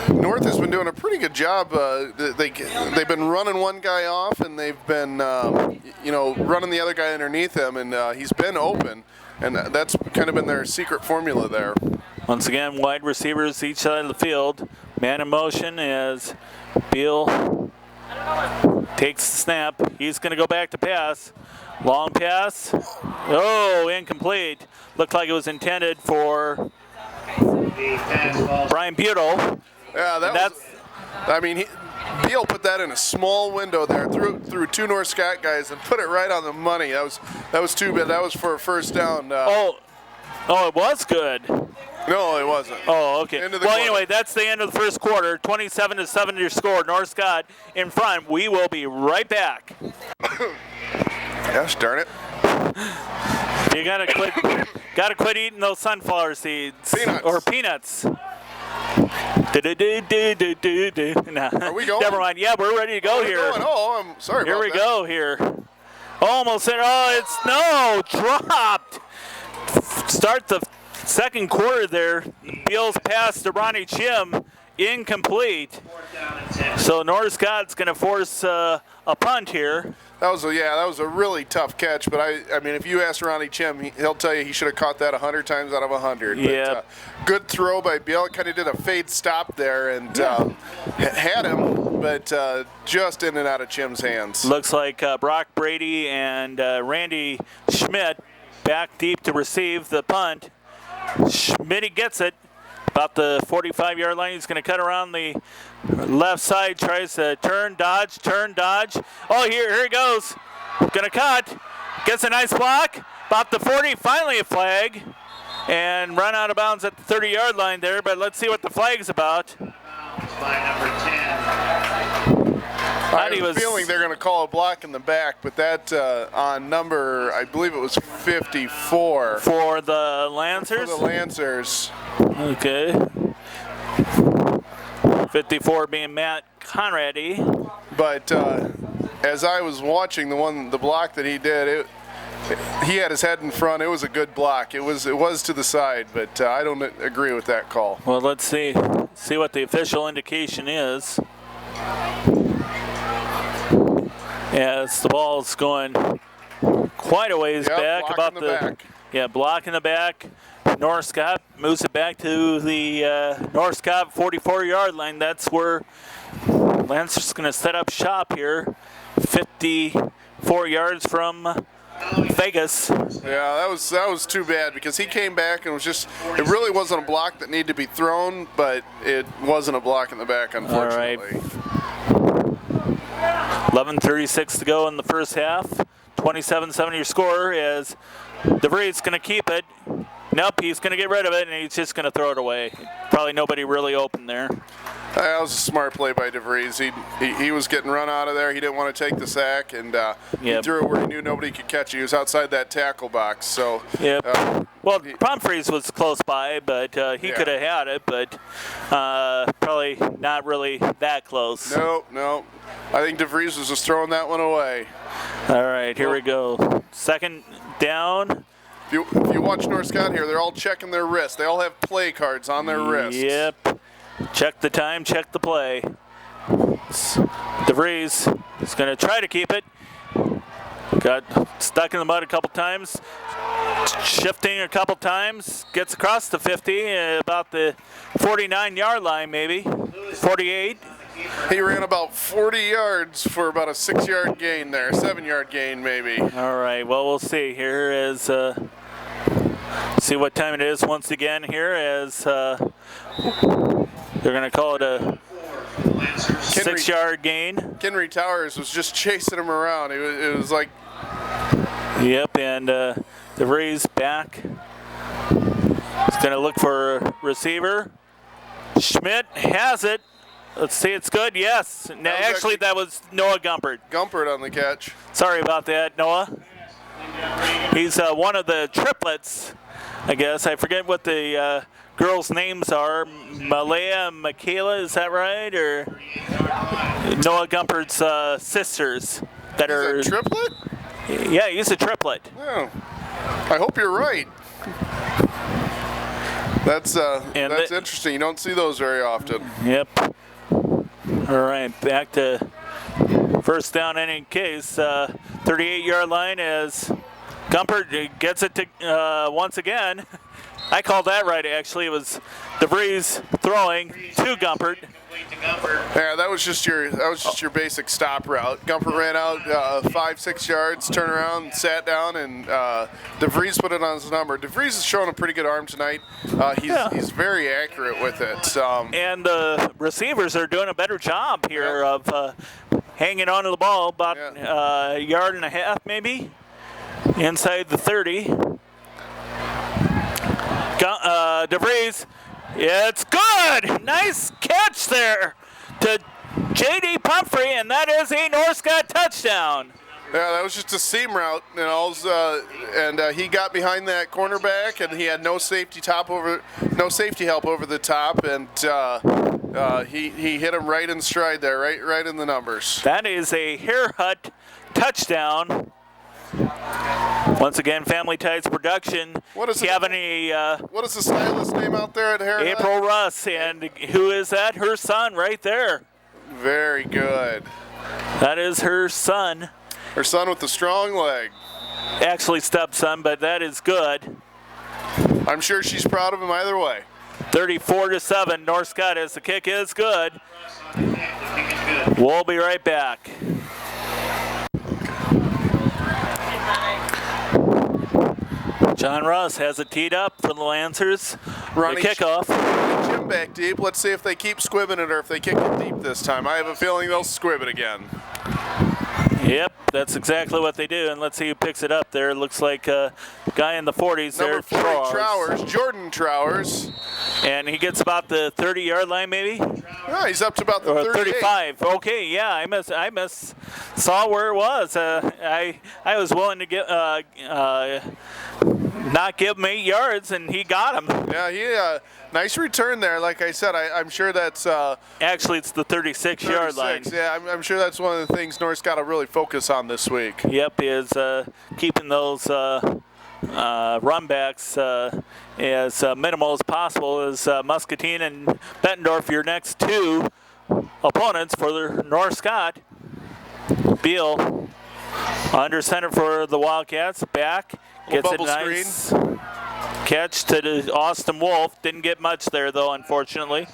North has been doing a pretty good job. They've been running one guy off, and they've been, running the other guy underneath him, and he's been open, and that's kind of been their secret formula there. Once again, wide receivers each side of the field. Man in motion as Beal takes the snap. He's going to go back to pass. Long pass. Oh, incomplete. Looked like it was intended for Brian Butel. Yeah, Beal put that in a small window there, through 2 North Scott guys, and put it right on the money. That was too bad. That was for a first down. Oh, it was good. No, it wasn't. Oh, okay. Well, quarter. Anyway, that's the end of the first quarter. 27-7 your score. North Scott in front. We will be right back. Gosh darn it. You gotta quit eating those sunflower seeds. Or peanuts. Are we going? Never mind. Yeah, we're ready to go here. Oh, I'm sorry Here about we that. go here. Almost there. Oh, it's dropped. Start the second quarter there. Beal's pass to Ronnie Chim, incomplete. So North Scott's going to force a punt here. That was a really tough catch. But I mean, if you ask Ronnie Chim, he'll tell you he should have caught that 100 times out of 100. Yeah. Good throw by Beal. Kind of did a fade stop there and had him, but just in and out of Chim's hands. Looks like Brock Brady and Randy Schmidt back deep to receive the punt. Schmidt gets it. About the 45-yard line, he's going to cut around the left side, tries to turn, dodge. Oh, here he goes. Gonna cut. Gets a nice block. About the 40, finally a flag. And run out of bounds at the 30-yard line there, but let's see what the flag's about. By number 10. I have a feeling they're going to call a block in the back, but that on number, I believe it was 54. For the Lancers? For the Lancers. Okay. 54 being Matt Conrady. But as I was watching the block that he did, he had his head in front. It was a good block. It was to the side, but I don't agree with that call. Well, let's see what the official indication is. As the ball's going quite a ways back, about the back. Block in the back. North Scott moves it back to the North Scott 44-yard line. That's where Lancer's going to set up shop here. 54 yards from Vegas. Yeah, that was too bad because he came back and it really wasn't a block that needed to be thrown, but it wasn't a block in the back, unfortunately. All right. 11:36 to go in the first half. 27-7 your score as DeVries going to keep it. Nope, he's going to get rid of it and he's just going to throw it away. Probably nobody really open there. That was a smart play by DeVries. He was getting run out of there. He didn't want to take the sack, and he threw it where he knew nobody could catch it. He was outside that tackle box. So. Well, Humphreys was close by, but he could have had it, but probably not really that close. No. I think DeVries was just throwing that one away. All right, here we go. Second down. If you watch North Scott here, they're all checking their wrists. They all have play cards on their wrists. Yep. Check the time, check the play. DeVries is going to try to keep it. Got stuck in the mud a couple times. Shifting a couple times. Gets across the 50, about the 49-yard line maybe. 48. He ran about 40 yards for about a 6-yard gain there. 7-yard gain maybe. All right, well, we'll see. Here is, see what time it is once again here as they're going to call it a 6-yard gain. Kenry Towers was just chasing him around. It was like... Yep, and DeVries back. He's going to look for a receiver. Schmidt has it. Let's see, it's good. Yes. Now, actually, that was Noah Gumpert. Gumpert on the catch. Sorry about that, Noah. He's one of the triplets, I guess. I forget what the girls' names are. Malaya and Michaela, is that right? Or Noah Gumpert's sisters that are. Is that a triplet? Yeah, he's a triplet. Oh. I hope you're right. That's interesting. You don't see those very often. Yep. All right, back to first down in any case. 38-yard line as Gumpert gets it to once again. I called that right, actually. It was DeVries throwing to Gumpert. Yeah, that was just your basic stop route. Gumpert ran out 5-6 yards, turned around, sat down, and DeVries put it on his number. DeVries is showing a pretty good arm tonight. He's very accurate with it. And the receivers are doing a better job here of hanging on to the ball, about a yard and a half maybe, inside the 30. DeVries, it's good! Nice catch there to J.D. Pumphrey, and that is a North Scott touchdown. Yeah, that was just a seam route, and he got behind that cornerback, and he had no safety help over the top, and he hit him right in stride there, right in the numbers. That is a Hare Hut touchdown. Once again, Family Ties Production. What is the stylist name out there at Hare Hut? April Russ, and who is that? Her son right there. Very good. That is her son. Her son with the strong leg. Actually stepson, but that is good. I'm sure she's proud of him either way. 34-7, North Scott as the kick is good. We'll be right back. John Ross has it teed up for the Lancers. Running the kickoff. Jim back deep. Let's see if they keep squibbing it or if they kick it deep this time. I have a feeling they'll squib it again. Yep. that's exactly what they do. And let's see who picks it up there. It looks like a guy in the 40s there. Number 40, Trowers, Jordan Trowers. And he gets about the 30-yard line, maybe? Yeah, he's up to about the 35. Okay, yeah, I saw where it was. I was willing to get not give him 8 yards, and he got him. Yeah, nice return there. Like I said, I'm sure that's actually it's the 36-yard line. Yeah, I'm sure that's one of the things North's got to really focus on this week. Yep, is keeping those run backs as minimal as possible. As Muscatine and Bettendorf, your next two opponents for the North Scott. Beal under center for the Wildcats, back, gets a nice catch to the Austin Wolf. Didn't get much there though, unfortunately.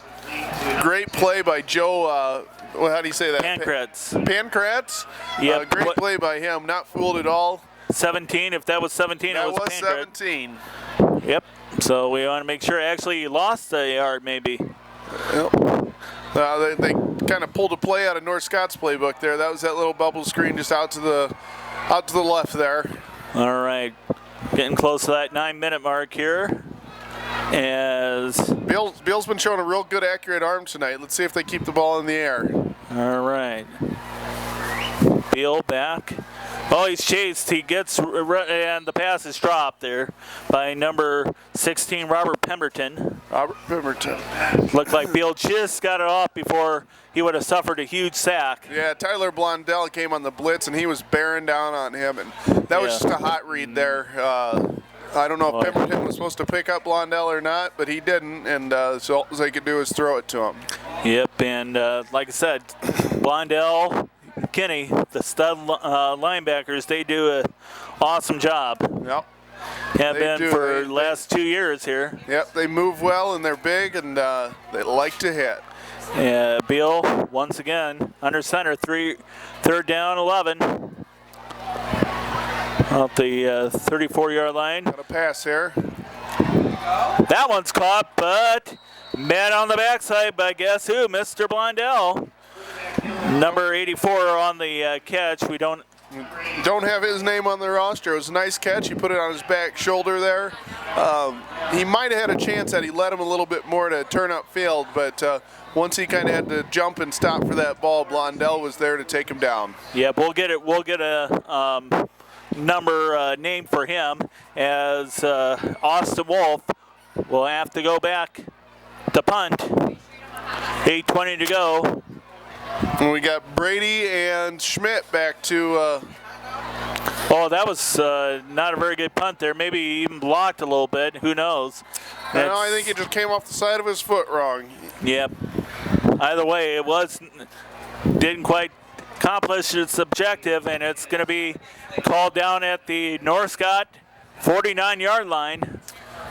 Great play by Joe, how do you say that? Pankratz? Yeah. Great play by him, not fooled at all. 17, if that was 17, that it was Pankratz. 17. Yep, so we want to make sure actually he lost a yard maybe. Yep. They kind of pulled a play out of North Scott's playbook there. That was that little bubble screen just out to the left there. All right, getting close to that 9-minute mark here. As Beal's been showing a real good accurate arm tonight. Let's see if they keep the ball in the air. All right. Beal back. Oh, he's chased. He gets, and the pass is dropped there by number 16, Robert Pemberton. Looked like Beal just got it off before he would have suffered a huge sack. Yeah, Tyler Blondell came on the blitz, and he was bearing down on him, and that was just a hot read there. I don't know if Pemberton was supposed to pick up Blondell or not, but he didn't, and so all they could do is throw it to him. Yep, and like I said, Blondell, Kinney, the stud linebackers, they do an awesome job. Yep. Have been for the last 2 years here. Yep, they move well, and they're big, and they like to hit. Beal, once again, under center, third down, 11. Off the 34-yard line. Got a pass here. That one's caught, but met on the backside by guess who? Mr. Blondell. Number 84 on the catch. We don't have his name on the roster. It was a nice catch. He put it on his back shoulder there. He might have had a chance that he led him a little bit more to turn up field, but once he kind of had to jump and stop for that ball, Blondell was there to take him down. Yeah, we'll get a number named for him, as Austin Wolf will have to go back to punt. 8:20 to go. And we got Brady and Schmidt back to. Oh, that was not a very good punt there. Maybe even blocked a little bit. Who knows? No, I think it just came off the side of his foot wrong. Yep. Either way, didn't quite accomplish its objective, and it's going to be called down at the North Scott 49-yard line.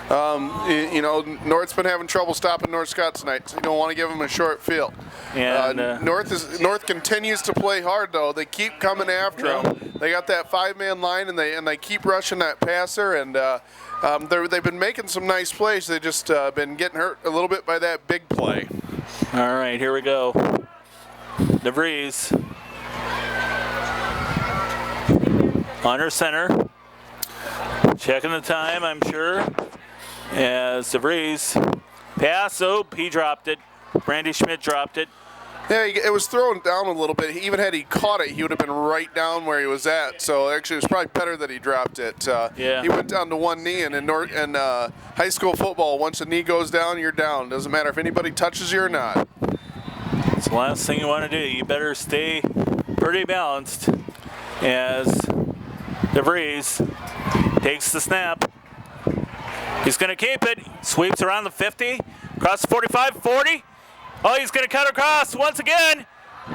North's been having trouble stopping North Scott tonight, so you don't want to give them a short field. And North continues to play hard, though. They keep coming after them. They got that 5-man line, and they keep rushing that passer, and they've been making some nice plays. They just been getting hurt a little bit by that big play. All right, here we go. DeVries under center, checking the time, I'm sure. As DeVries pass, he dropped it. Brandy Schmidt dropped it. Yeah, it was thrown down a little bit. Even had he caught it, he would have been right down where he was at. So actually, it was probably better that he dropped it. He went down to one knee, and in high school football, once the knee goes down, you're down. Doesn't matter if anybody touches you or not. It's the last thing you want to do. You better stay pretty balanced. As DeVries takes the snap. He's going to keep it. Sweeps around the 50. Across the 45, 40. Oh, he's going to cut across once again.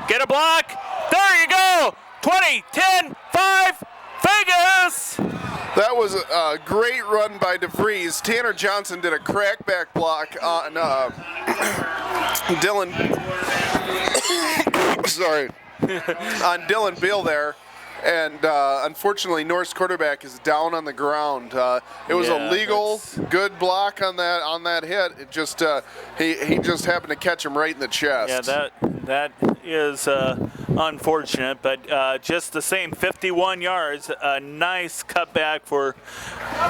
Get a block. There you go. 20, 10, 5. Vegas. That was a great run by DeVries. Tanner Johnson did a crackback block on Dylan. Sorry. On Dylan Beal there. And unfortunately, North's quarterback is down on the ground. It was a legal, good block on that hit. It just he just happened to catch him right in the chest. Yeah, that is unfortunate, but just the same, 51 yards. A nice cutback for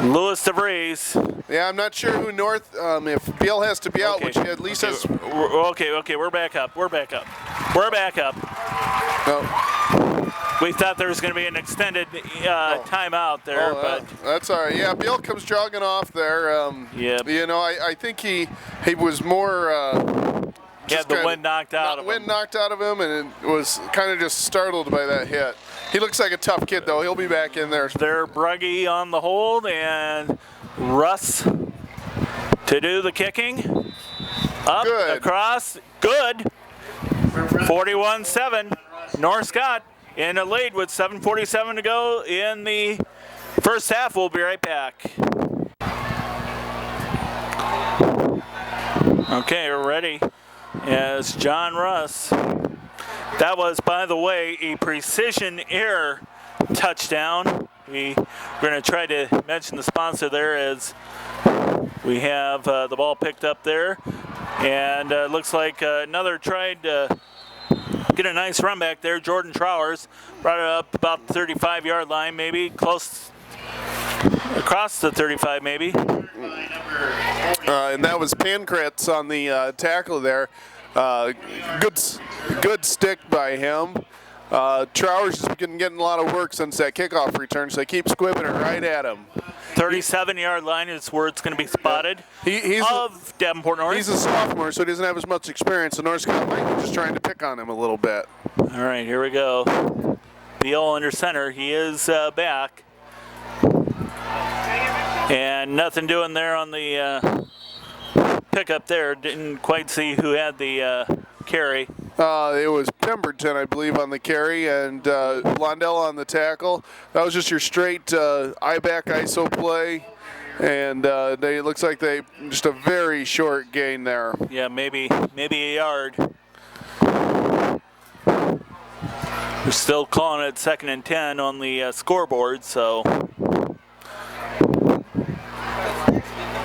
Lewis DeVries. Yeah, I'm not sure who North, if Beal has to be out, which he at least has. Okay, we're back up. We're back up. No. We thought there was going to be an extended timeout there, but that's all right. Yeah, Beal comes jogging off there. Yep. You know, I think he was more. He had the wind knocked out of him. Wind knocked out of him, and it was kind of just startled by that hit. He looks like a tough kid, though. He'll be back in there. They're Brugge on the hold, and Russ to do the kicking. Up, Good. across, good. 41-7. North Scott in a lead with 7:47 to go in the first half. We'll be right back. Okay, we're ready. As John Russ. That was, by the way, a precision air touchdown. We're going to try to mention the sponsor there as we have the ball picked up there. And looks like another tried to get a nice run back there. Jordan Trowers brought it up about the 35-yard line, maybe close across the 35 maybe. And that was Pankratz on the tackle there. Good stick by him. Trowers has been getting a lot of work since that kickoff return, so they keep squibbing it right at him. 37-yard line is where it's going to be spotted. He's of Davenport North. He's a sophomore, so he doesn't have as much experience. So North Scott might be just trying to pick on him a little bit. All right, here we go. Beal under center. He is back. And nothing doing there on the pickup there. Didn't quite see who had the carry. It was Pemberton, I believe, on the carry, and Blondell on the tackle. That was just your straight I-back ISO play, and it looks like they just a very short gain there. Yeah, maybe a yard. We're still calling it 2nd and 10 on the scoreboard, so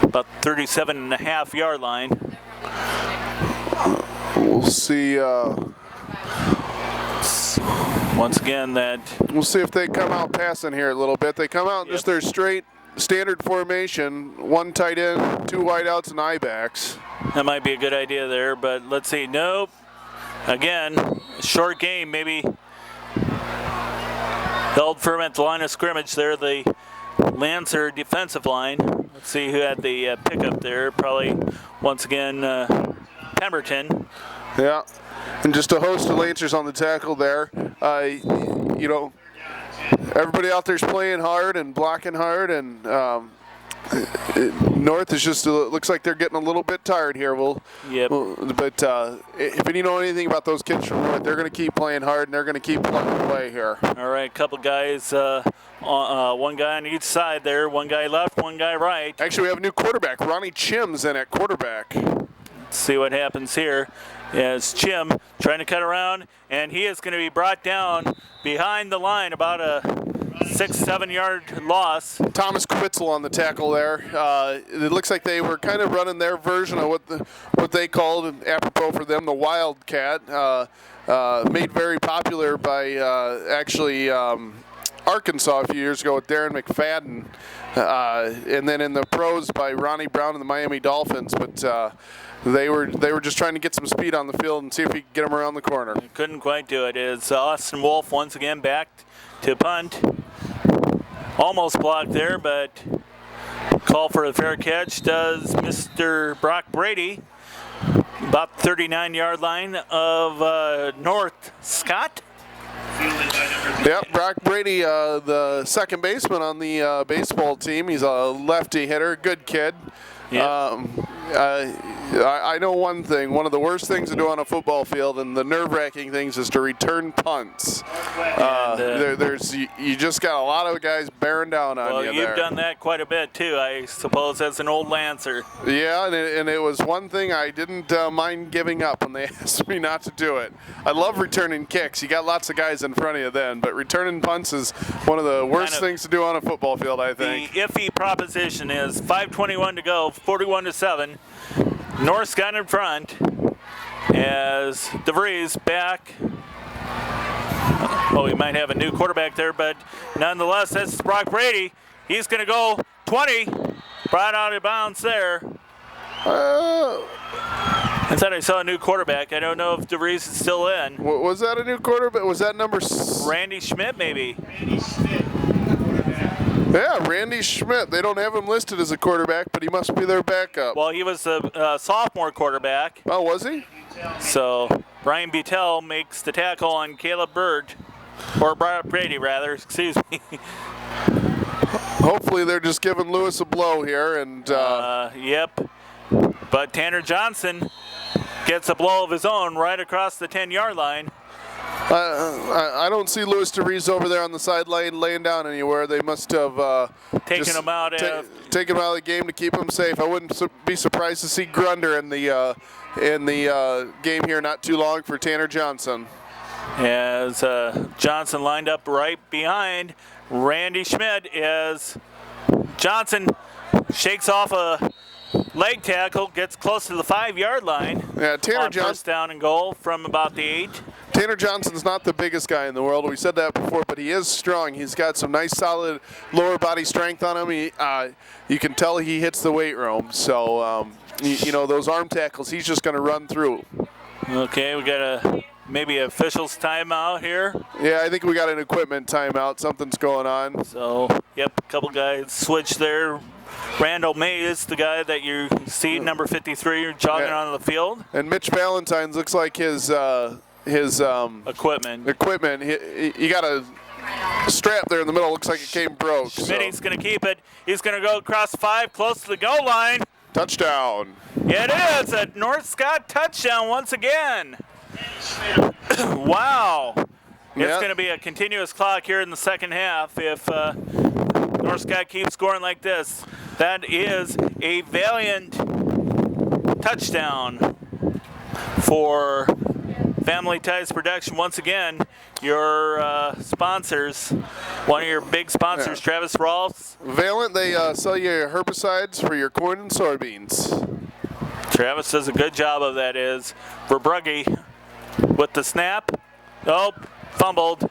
about 37.5-yard line. We'll see. Once again, we'll see if they come out passing here a little bit. They come out just their straight standard formation, 1 tight end, 2 wideouts, and I-backs. That might be a good idea there, but let's see. Nope. Again, short game, maybe held firm at the line of scrimmage there. The Lancer defensive line. Let's see who had the pickup there. Probably, once again, Pemberton. Yeah, and just a host of Lancers on the tackle there. You know, everybody out there's playing hard and blocking hard, and North is just looks like they're getting a little bit tired here. But if you know anything about those kids from North, they're going to keep playing hard and they're going to keep plugging away here. All right, couple guys, one guy on each side there, one guy left, one guy right. Actually, we have a new quarterback. Ronnie Chim's in at quarterback. Let's see what happens here. As Chim trying to cut around, and he is going to be brought down behind the line, about a 6-7 yard loss. Thomas Quitzel on the tackle there. It looks like they were kind of running their version of what they called, apropos for them, the Wildcat. Made very popular by Arkansas a few years ago with Darren McFadden, and then in the pros by Ronnie Brown and the Miami Dolphins. But they were just trying to get some speed on the field and see if he could get them around the corner. Couldn't quite do it. It's Austin Wolf once again back to punt. Almost blocked there, but call for a fair catch does Mr. Brock Brady. About 39-yard line of North Scott. Yep, Brock Brady, the second baseman on the baseball team. He's a lefty hitter, good kid. Yep. I know one thing. One of the worst things to do on a football field, and the nerve-wracking things, is to return punts. You just got a lot of guys bearing down on you there. Well, you've done that quite a bit too, I suppose, as an old Lancer. Yeah, and it was one thing I didn't mind giving up when they asked me not to do it. I love returning kicks. You got lots of guys in front of you then, but returning punts is one of the worst things to do on a football field, I think. The iffy proposition is 5:21 to go, 41-7. North Scott in front as DeVries back Well, we might have a new quarterback there, but nonetheless, that's Brock Brady. He's going to go 20. Brought out of bounds there. I thought I saw a new quarterback. I don't know if DeVries is still in. Was that a new quarterback? Was that number... Randy Schmidt, maybe. Yeah, Randy Schmidt. They don't have him listed as a quarterback, but he must be their backup. Well, he was a sophomore quarterback. Oh, was he? So Brian Beutel makes the tackle on Caleb Bird. Or Brady, rather. Excuse me. Hopefully they're just giving Lewis a blow here. And Yep. But Tanner Johnson gets a blow of his own right across the 10-yard line. I don't see Louis DeVries over there on the sideline laying down anywhere. They must have taken him out. Taken him out of the game to keep him safe. I wouldn't be surprised to see Grunder in the game here not too long for Tanner Johnson. As Johnson lined up right behind Randy Schmidt as Johnson shakes off a leg tackle, gets close to the 5-yard line. Yeah, Tanner Johnson. First down and goal from about the 8. Tanner Johnson's not the biggest guy in the world. We said that before, but he is strong. He's got some nice, solid lower body strength on him. You can tell he hits the weight room. So, you know, those arm tackles, he's just going to run through. Okay, we got maybe officials timeout here. Yeah, I think we got an equipment timeout. Something's going on. So, yep, a couple guys switched there. Randall Mays, the guy that you see, number 53, jogging on the field. And Mitch Valentine's looks like his equipment. You got a strap there in the middle. Looks like it came broke. Schmidt's going to keep it. He's going to go across 5, close to the goal line. Touchdown. Yeah, it is a North Scott touchdown once again. Wow. It's going to be a continuous clock here in the second half if North Scott keeps scoring like this. That is a valiant touchdown for Family Ties Production. Once again, your sponsors, one of your big sponsors, Travis Rawls. Valiant, they sell you herbicides for your corn and soybeans. Travis does a good job of that. Is Verbrugge with the snap. Oh, fumbled.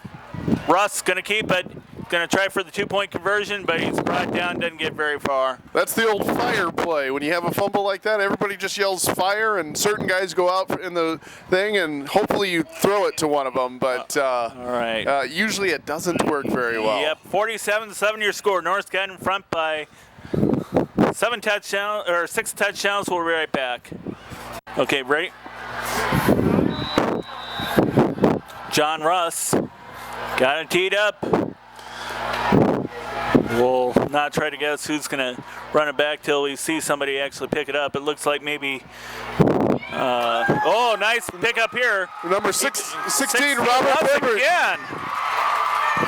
Russ going to keep it. Going to try for the 2-point conversion, but he's brought down, doesn't get very far. That's the old fire play. When you have a fumble like that, everybody just yells fire, and certain guys go out in the thing, and hopefully you throw it to one of them. But all right. Usually it doesn't work very well. Yep, 47-7 your score. North got in front by 6 touchdowns. We'll be right back. Okay, ready? John Russ got it teed up. We'll not try to guess who's going to run it back till we see somebody actually pick it up. It looks like maybe. Oh, nice pick up here. Number 16, Robert Pembert. Again.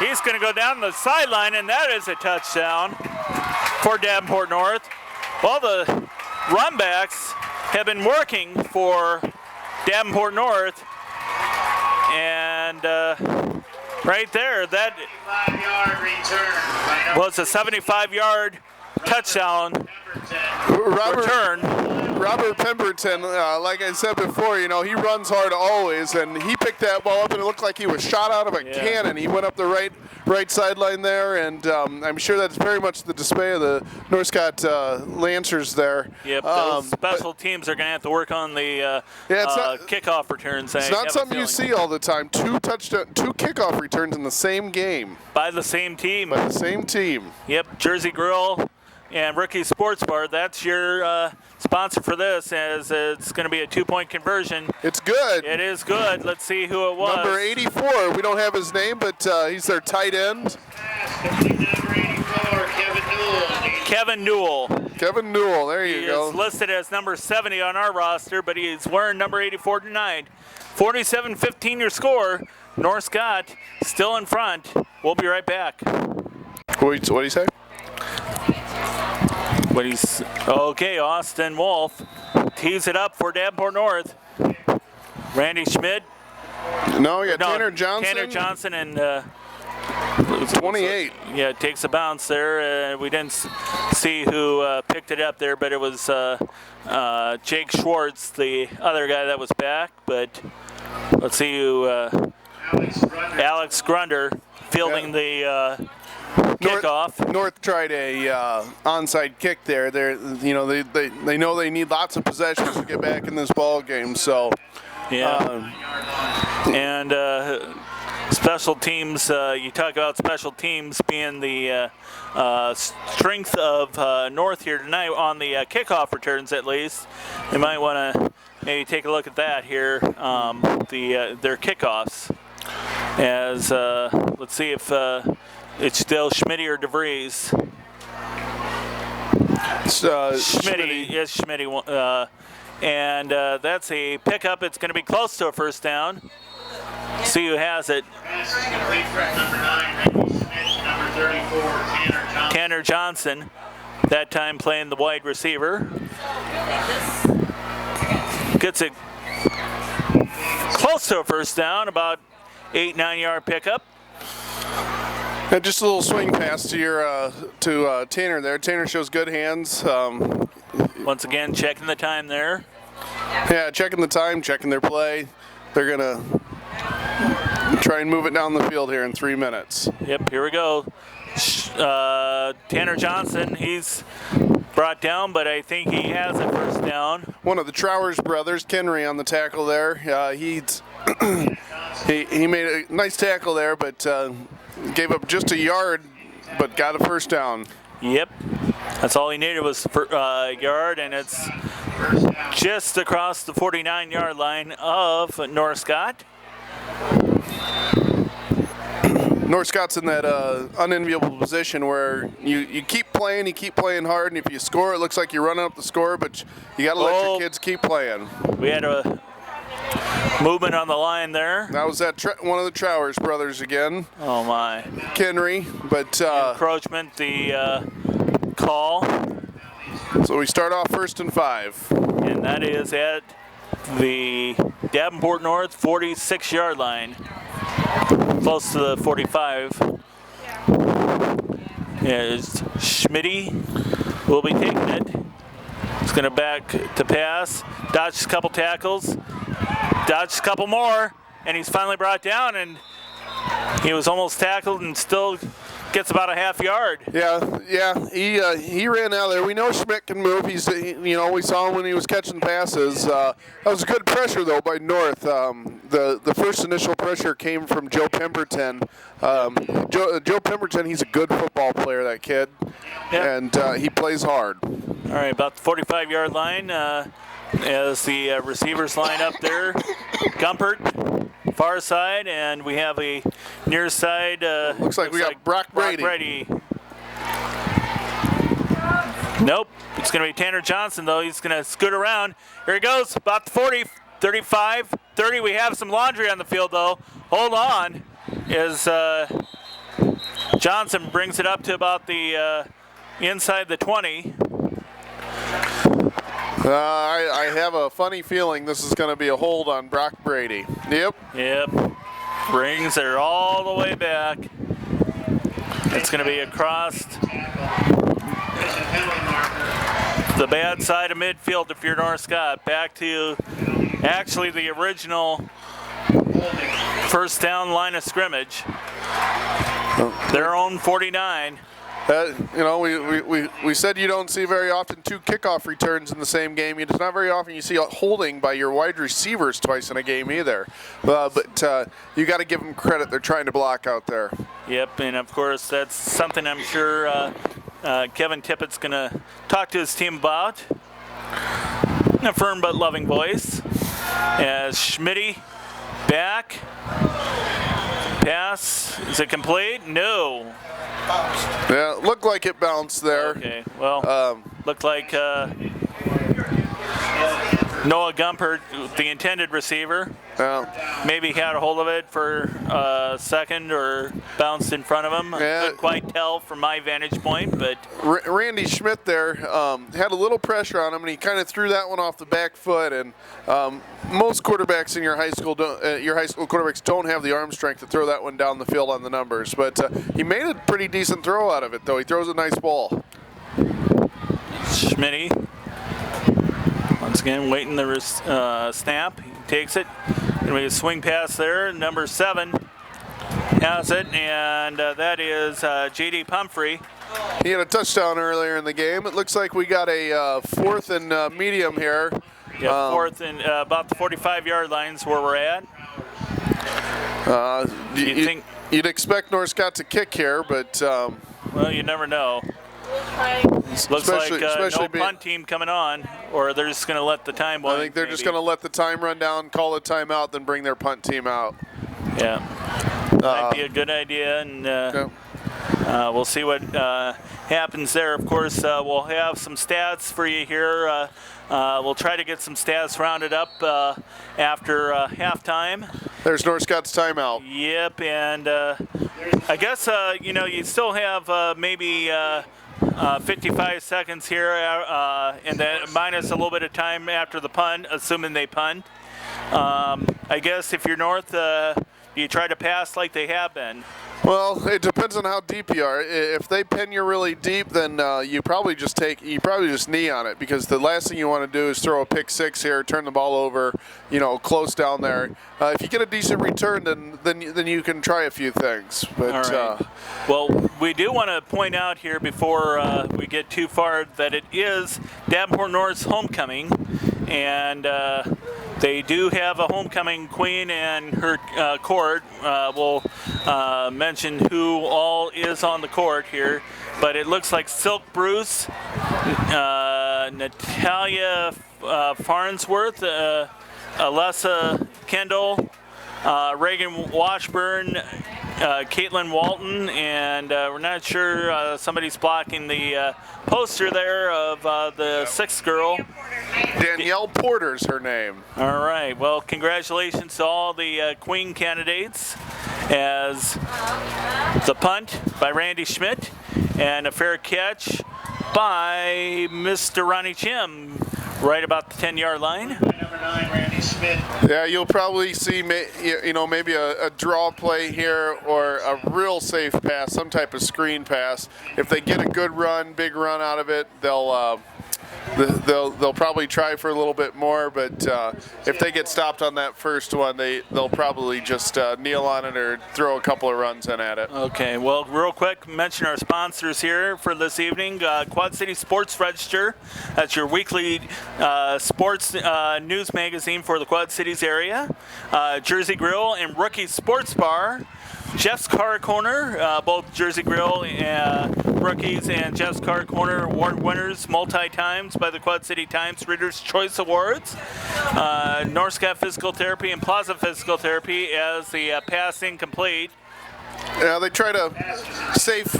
He's going to go down the sideline, and that is a touchdown for Davenport North. Well, the runbacks have been working for Davenport North, and right there, that was a 75-yard touchdown return. Robert Pemberton, like I said before, you know, he runs hard always, and he picked that ball up, and it looked like he was shot out of a cannon. He went up the right sideline there, and I'm sure that's very much the display of the North Scott Lancers there. Yep, those special teams are going to have to work on the kickoff returns. It's not something you see all the time. 2 kickoff returns in the same game. By the same team. By the same team. Yep, Jersey Grill and Rookie Sports Bar, that's your sponsor for this, as it's going to be a 2-point conversion. It's good. It is good. Let's see who it was. Number 84. We don't have his name, but he's their tight end. Kevin Newell. Kevin Newell. There you go. He is listed as number 70 on our roster, but he's wearing number 84 tonight. 47-15 your score. North Scott still in front. We'll be right back. What do you say? Okay, Austin Wolf tees it up for Davenport North. Randy Schmidt. Tanner Johnson. Tanner Johnson and 28. Yeah, it takes a bounce there. We didn't see who picked it up there, but it was Jake Schwartz, the other guy that was back. But let's see who Alex Grunder fielding the kickoff. North tried a onside kick there. They know they need lots of possessions to get back in this ball game. So yeah, and special teams. You talk about special teams being the strength of North here tonight on the kickoff returns. At least you might want to maybe take a look at that here. Their kickoffs. As let's see if it's still Schmitty or DeVries. Schmitty. Yes, Schmitty. And that's a pickup. It's going to be close to a first down. See who has it. Tanner Johnson. That time playing the wide receiver. Gets it close to a first down, about 8-9 yard pickup. And just a little swing pass to Tanner there. Tanner shows good hands. Once again, checking the time there. Yeah, checking the time, checking their play. They're gonna try and move it down the field here in 3 minutes. Yep, here we go. Tanner Johnson, he's brought down, but I think he has a first down. One of the Trowers brothers, Kenry, on the tackle there. He made a nice tackle there, but gave up just a yard, but got a first down. Yep, that's all he needed was a yard, and it's just across the 49-yard line of North Scott. North Scott's in that unenviable position where you keep playing hard, and if you score, it looks like you're running up the score, but you got to let your kids keep playing. We had a movement on the line there. That was one of the Trowers brothers again. Oh my. Kenry, but encroachment, the call. So we start off 1st and 5. And that is at the Davenport North 46-yard line. Close to the 45. Is Schmitty will be taking it. He's going to back to pass. Dodges a couple tackles. Dodges a couple more. And he's finally brought down. And he was almost tackled and still gets about a half yard. Yeah. He ran out there. We know Schmidt can move. We saw him when he was catching passes. That was good pressure though by North. The first initial pressure came from Joe Pemberton. Joe Pemberton, he's a good football player, that kid, and he plays hard. All right, about the 45-yard line as the receivers line up there. Gumpert, far side, and we have a near side. Looks like we got Brock Brady. Nope, it's going to be Tanner Johnson, though. He's going to scoot around. Here he goes, about the 40, 35, 30. We have some laundry on the field, though. Hold on. As Johnson brings it up to about the inside the 20. I have a funny feeling this is going to be a hold on Brock Brady. Yep. Brings it all the way back. It's going to be across the bad side of midfield if you're North Scott. Back to actually the original first down line of scrimmage. Their own 49. We said you don't see very often 2 kickoff returns in the same game. It's not very often you see a holding by your wide receivers twice in a game either. But you got to give them credit. They're trying to block out there. Yep, and of course that's something I'm sure Kevin Tippett's going to talk to his team about. In a firm but loving voice. As Schmitty back. Pass. Is it complete? No. Yeah, looked like it bounced there. Okay, well, looked like Noah Gumpert, the intended receiver, maybe had a hold of it for a second or bounced in front of him. I couldn't quite tell from my vantage point, but Randy Schmidt there had a little pressure on him, and he kind of threw that one off the back foot. And most quarterbacks in your high school quarterbacks don't have the arm strength to throw that one down the field on the numbers. But he made a pretty decent throw out of it, though. He throws a nice ball. Schmitty, once again, waiting the snap. He takes it. Going to be a swing pass there. Number 7 has it, and that is J.D. Pumphrey. He had a touchdown earlier in the game. It looks like we got a 4th and medium here. Yeah, 4th and about the 45-yard lines where we're at. You'd expect North Scott to kick here, but well, you never know. Looks like no punt team coming on, or they're just going to let the time run. I think they're just going to let the time run down, call a timeout, then bring their punt team out. Yeah, might be a good idea, and we'll see what happens there. Of course, we'll have some stats for you here. We'll try to get some stats rounded up after halftime. There's North Scott's timeout. Yep, and I guess you still have maybe 55 seconds here, and then minus a little bit of time after the punt, assuming they punt. I guess if you're North, you try to pass like they have been. Well, it depends on how deep you are. If they pin you really deep, then you probably just knee on it, because the last thing you want to do is throw a pick six here, turn the ball over, close down there. If you get a decent return, then you can try a few things. But all right. Well, we do want to point out here before we get too far that it is Davenport North's homecoming, and they do have a homecoming queen and her court. We'll mention who all is on the court here, but it looks like Silk Bruce, Natalia Farnsworth, Alessa Kendall, Reagan Washburn, Caitlin Walton, and we're not sure, somebody's blocking the poster there of the 6th girl. Danielle Porter's her name. All right, well, congratulations to all the Queen candidates, as the punt by Randy Schmidt and a fair catch by Mr. Ronnie Chim right about the 10-yard line. Number 9, Randy Smith. Yeah, you'll probably see maybe a draw play here, or a real safe pass, some type of screen pass. If they get a good run, big run out of it, they'll probably try for a little bit more, but if they get stopped on that first one, they'll probably just kneel on it or throw a couple of runs in at it. Okay, well, real quick, mention our sponsors here for this evening. Quad City Sports Register, that's your weekly sports news magazine for the Quad Cities area. Jersey Grill and Rookie Sports Bar. Jeff's Car Corner, both Jersey Grill and Rookies and Jeff's Car Corner award winners multi-times by the Quad City Times Reader's Choice Awards. North Scott Physical Therapy and Plaza Physical Therapy as the pass incomplete. Yeah, they tried a safe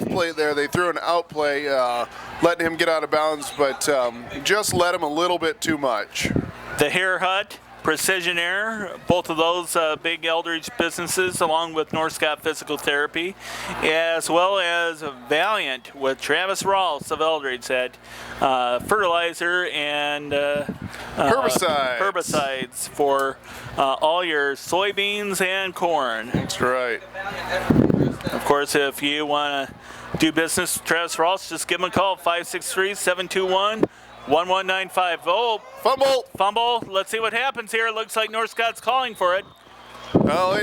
play there. They threw an out play, letting him get out of bounds, but just let him a little bit too much. The Hair Hut, Precision Air, both of those big Eldridge businesses, along with North Scott Physical Therapy, as well as Valiant with Travis Rawls of Eldridge at fertilizer and herbicides for all your soybeans and corn. That's right. Of course, if you want to do business with Travis Rawls, just give him a call, 563-721-1195. Oh, fumble. Let's see what happens here. It looks like North Scott's calling for it. Well,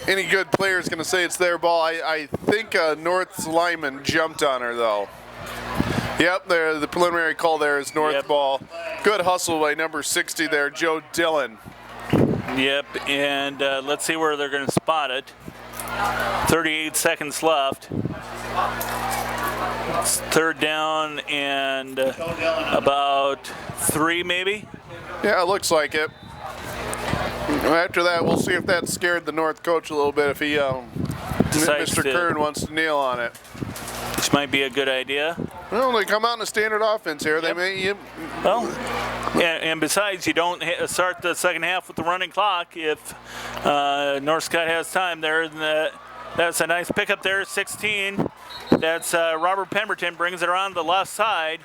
any good player is going to say it's their ball. I think North's lineman jumped on her, though. Yep, the preliminary call there is North ball. Good hustle by number 60 there, Joe Dillon. Yep, and let's see where they're going to spot it. 38 seconds left. It's third down and about 3 maybe. Yeah, it looks like it. After that, we'll see if that scared the North coach a little bit, if he, Mr. Kern wants to kneel on it. Which might be a good idea. Well, they come out in a standard offense here. They may. Well, and besides, you don't start the second half with the running clock if North Scott has time there. That's a nice pickup there, 16. That's Robert Pemberton, brings it around the left side.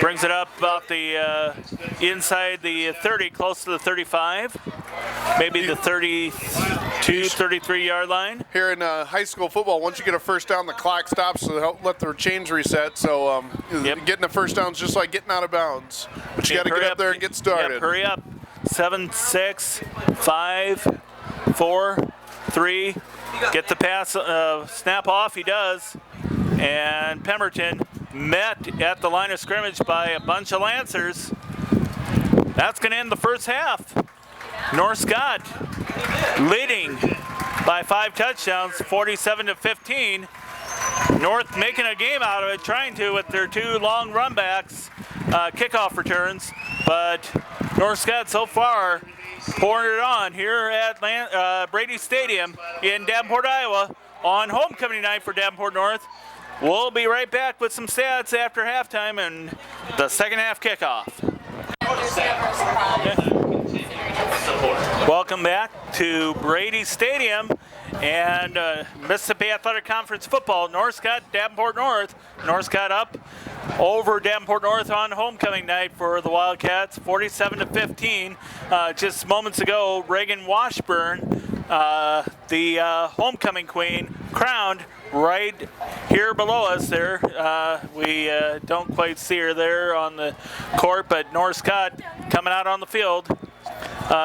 Brings it up about the inside the 30, close to the 35. Maybe the 32, 33-yard line. Here in high school football, once you get a first down, the clock stops, so they'll let their chains reset. So getting a first down is just like getting out of bounds. But you got to get up there and get started. Yep, hurry up. 7, 6, 5, 4, 3, get the pass, snap off, he does. And Pemberton met at the line of scrimmage by a bunch of Lancers. That's going to end the first half. North Scott leading by 5 touchdowns, 47-15. North making a game out of it, trying to with their 2 long run backs, kickoff returns. But North Scott so far pouring it on here at Brady Stadium in Davenport, Iowa on homecoming night for Davenport North. We'll be right back with some stats after halftime and the second half kickoff. Welcome back to Brady Stadium and Mississippi Athletic Conference football. North Scott, Davenport North. North Scott up over Davenport North on homecoming night for the Wildcats, 47-15. Just moments ago, Reagan Washburn, the homecoming queen, crowned right here below us there. We don't quite see her there on the court, but North Scott coming out on the field.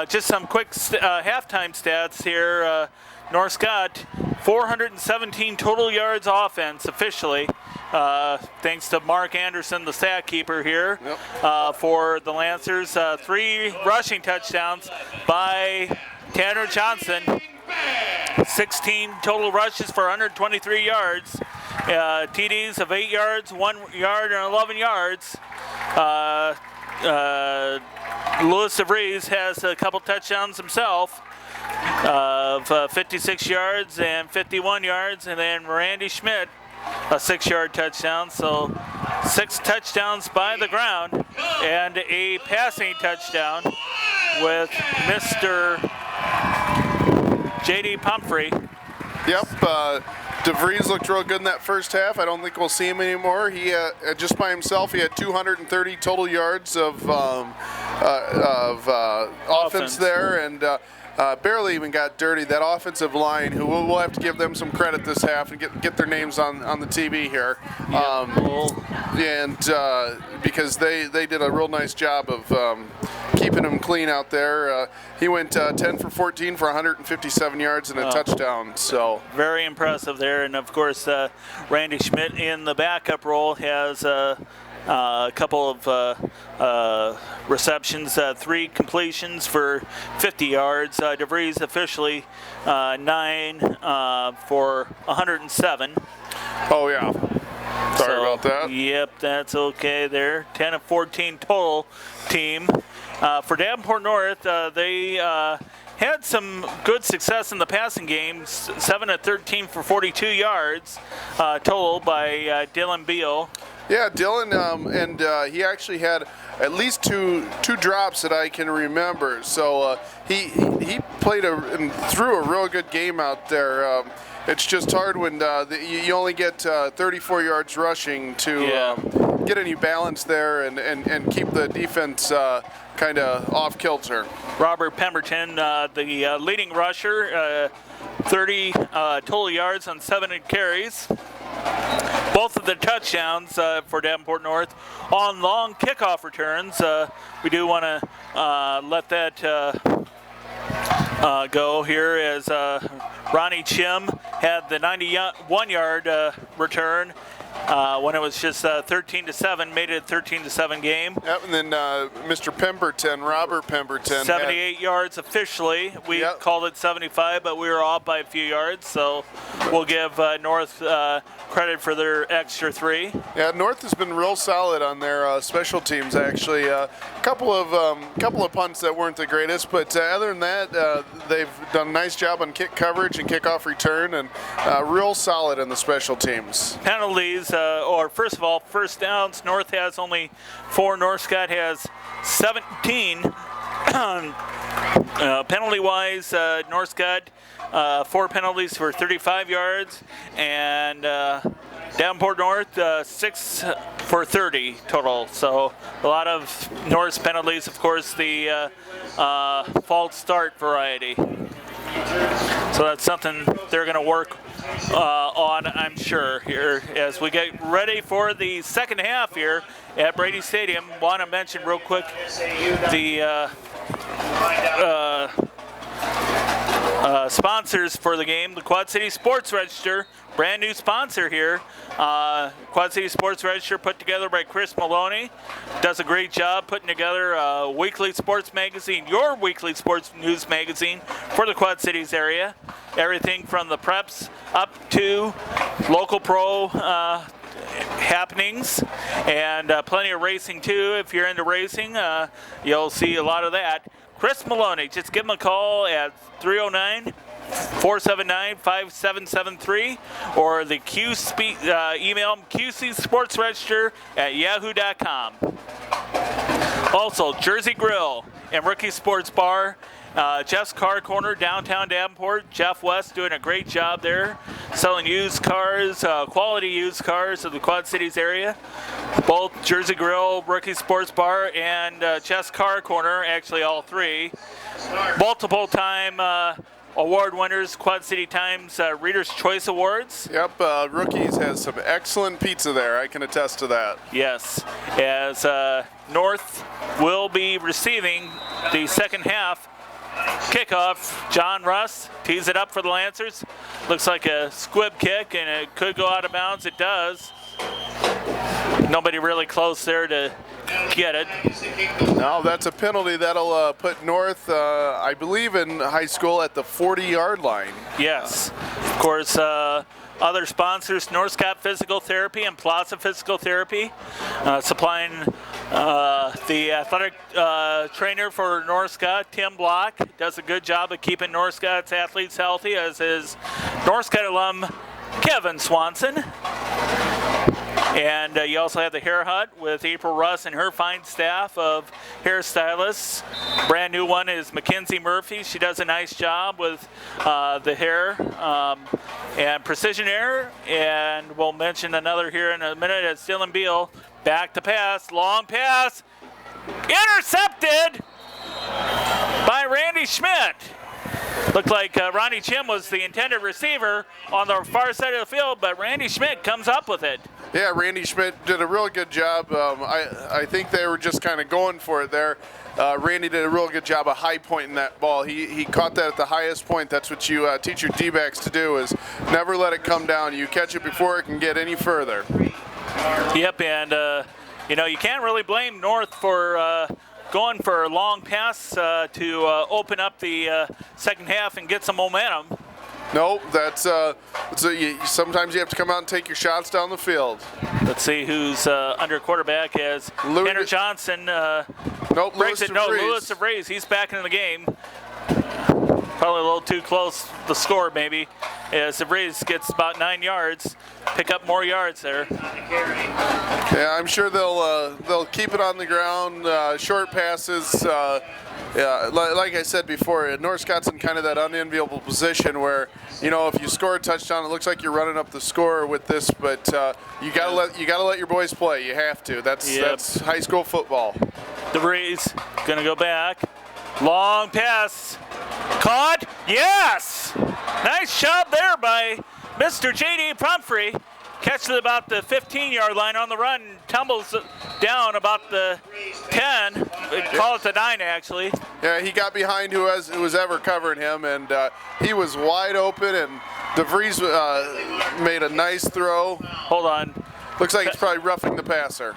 Just some quick halftime stats here. North Scott, 417 total yards offense officially, thanks to Mark Anderson, the stat keeper here. Yep. For the Lancers. 3 rushing touchdowns by Tanner Johnson. 16 total rushes for 123 yards. TDs of 8 yards, 1 yard, and 11 yards. Louis DeVries has a couple touchdowns himself of 56 yards and 51 yards, and then Randy Schmidt a 6-yard touchdown. So 6 touchdowns by the ground and a passing touchdown with Mr. J.D. Pumphrey. Yep, DeVries looked real good in that first half. I don't think we'll see him anymore. He just by himself, he had 230 total yards of offense there, and barely even got dirty. That offensive line, who we'll have to give them some credit this half and get their names on the TV here. Because they did a real nice job of keeping him clean out there. He went 10 for 14 for 157 yards and a touchdown. So very impressive there. And of course, Randy Schmidt in the backup role has a couple of receptions, 3 completions for 50 yards. DeVries officially 9 for 107. Oh yeah. Sorry about that. Yep, that's okay there. 10 of 14 total team. For Davenport North, they had some good success in the passing games. 7 of 13 for 42 yards total by Dylan Beal. Yeah, Dylan, and he actually had at least two drops that I can remember. So he played and threw a real good game out there. It's just hard when you only get 34 yards rushing to get any balance there and keep the defense kind of off kilter. Robert Pemberton, the leading rusher, 30 total yards on 7 carries. Both of the touchdowns for Davenport North on long kickoff returns. We do want to let that go here as Ronnie Chim had the 91-yard return when it was just 13-7, made it a 13-7 game. Yep, and then Mr. Pemberton, Robert Pemberton, 78 yards officially. We called it 75, but we were off by a few yards, so we'll give North credit for their extra 3. Yeah, North has been real solid on their special teams. Actually, a couple of punts that weren't the greatest, but other than that, they've done a nice job on kick coverage and kickoff return, and real solid in the special teams. Penalties, or first of all, first downs. North has only 4. North Scott has 17. Penalty-wise, North Scott 4 penalties for 35 yards, and Davenport North 6 for 30 total. So a lot of North's penalties, of course, the false start variety. So that's something they're going to work on, I'm sure, here as we get ready for the second half here at Brady Stadium. Want to mention real quick the sponsors for the game, the Quad City Sports Register, brand new sponsor here. Quad City Sports Register put together by Chris Maloney. Does a great job putting together a weekly sports magazine, your weekly sports news magazine for the Quad Cities area. Everything from the preps up to local pro happenings, and plenty of racing too. If you're into racing, you'll see a lot of that. Chris Maloney, just give him a call at 309-479-5773 or the email him qcsportsregister@yahoo.com. Also, Jersey Grill and Rookie Sports Bar, Jeff's Car Corner, downtown Davenport. Jeff West doing a great job there, selling used cars, quality used cars of the Quad Cities area. Both Jersey Grill, Rookie Sports Bar, and Jeff's Car Corner, actually all three. Multiple time award winners, Quad City Times Reader's Choice Awards. Yep, Rookies has some excellent pizza there. I can attest to that. Yes, as North will be receiving the second half kickoff. John Russ tees it up for the Lancers. Looks like a squib kick, and it could go out of bounds. It does. Nobody really close there to get it. No, that's a penalty. That'll put North, I believe, in high school at the 40-yard line. Yes. Of course, other sponsors, North Scott Physical Therapy and Plaza Physical Therapy, supplying the athletic trainer for North Scott, Tim Block, does a good job of keeping North Scott's athletes healthy, as is North Scott alum Kevin Swanson. And you also have the Hair Hut with April Russ and her fine staff of hairstylists. Brand new one is Mackenzie Murphy. She does a nice job with the hair and precision hair. And we'll mention another here in a minute. It's Dylan Beal. Back to pass. Long pass. Intercepted by Randy Schmidt. Looked like Ronnie Chim was the intended receiver on the far side of the field, but Randy Schmidt comes up with it. Yeah, Randy Schmidt did a real good job. I think they were just kind of going for it there. Randy did a real good job of high pointing that ball. He caught that at the highest point. That's what you teach your D-backs to do, is never let it come down. You catch it before it can get any further. Yep, and you can't really blame North for going for a long pass to open up the second half and get some momentum. No, sometimes you have to come out and take your shots down the field. Let's see who's under quarterback as Tanner Johnson breaks it. No, Lewis DeVries. He's back into the game. Probably a little too close the score, maybe. As DeVries gets about 9 yards, pick up more yards there. Yeah, I'm sure they'll keep it on the ground. Short passes. Yeah, like I said before, North Scott's in kind of that unenviable position where, if you score a touchdown, it looks like you're running up the score with this, but you gotta let your boys play. You have to. That's high school football. DeVries gonna go back. Long pass. Caught. Yes. Nice job there by Mr. J.D. Pumphrey. Catches it about the 15-yard line on the run, tumbles down about the 10. Call it the 9, actually. Yeah, he got behind who was ever covering him, and he was wide open, and DeVries made a nice throw. Hold on. Looks like it's probably roughing the passer.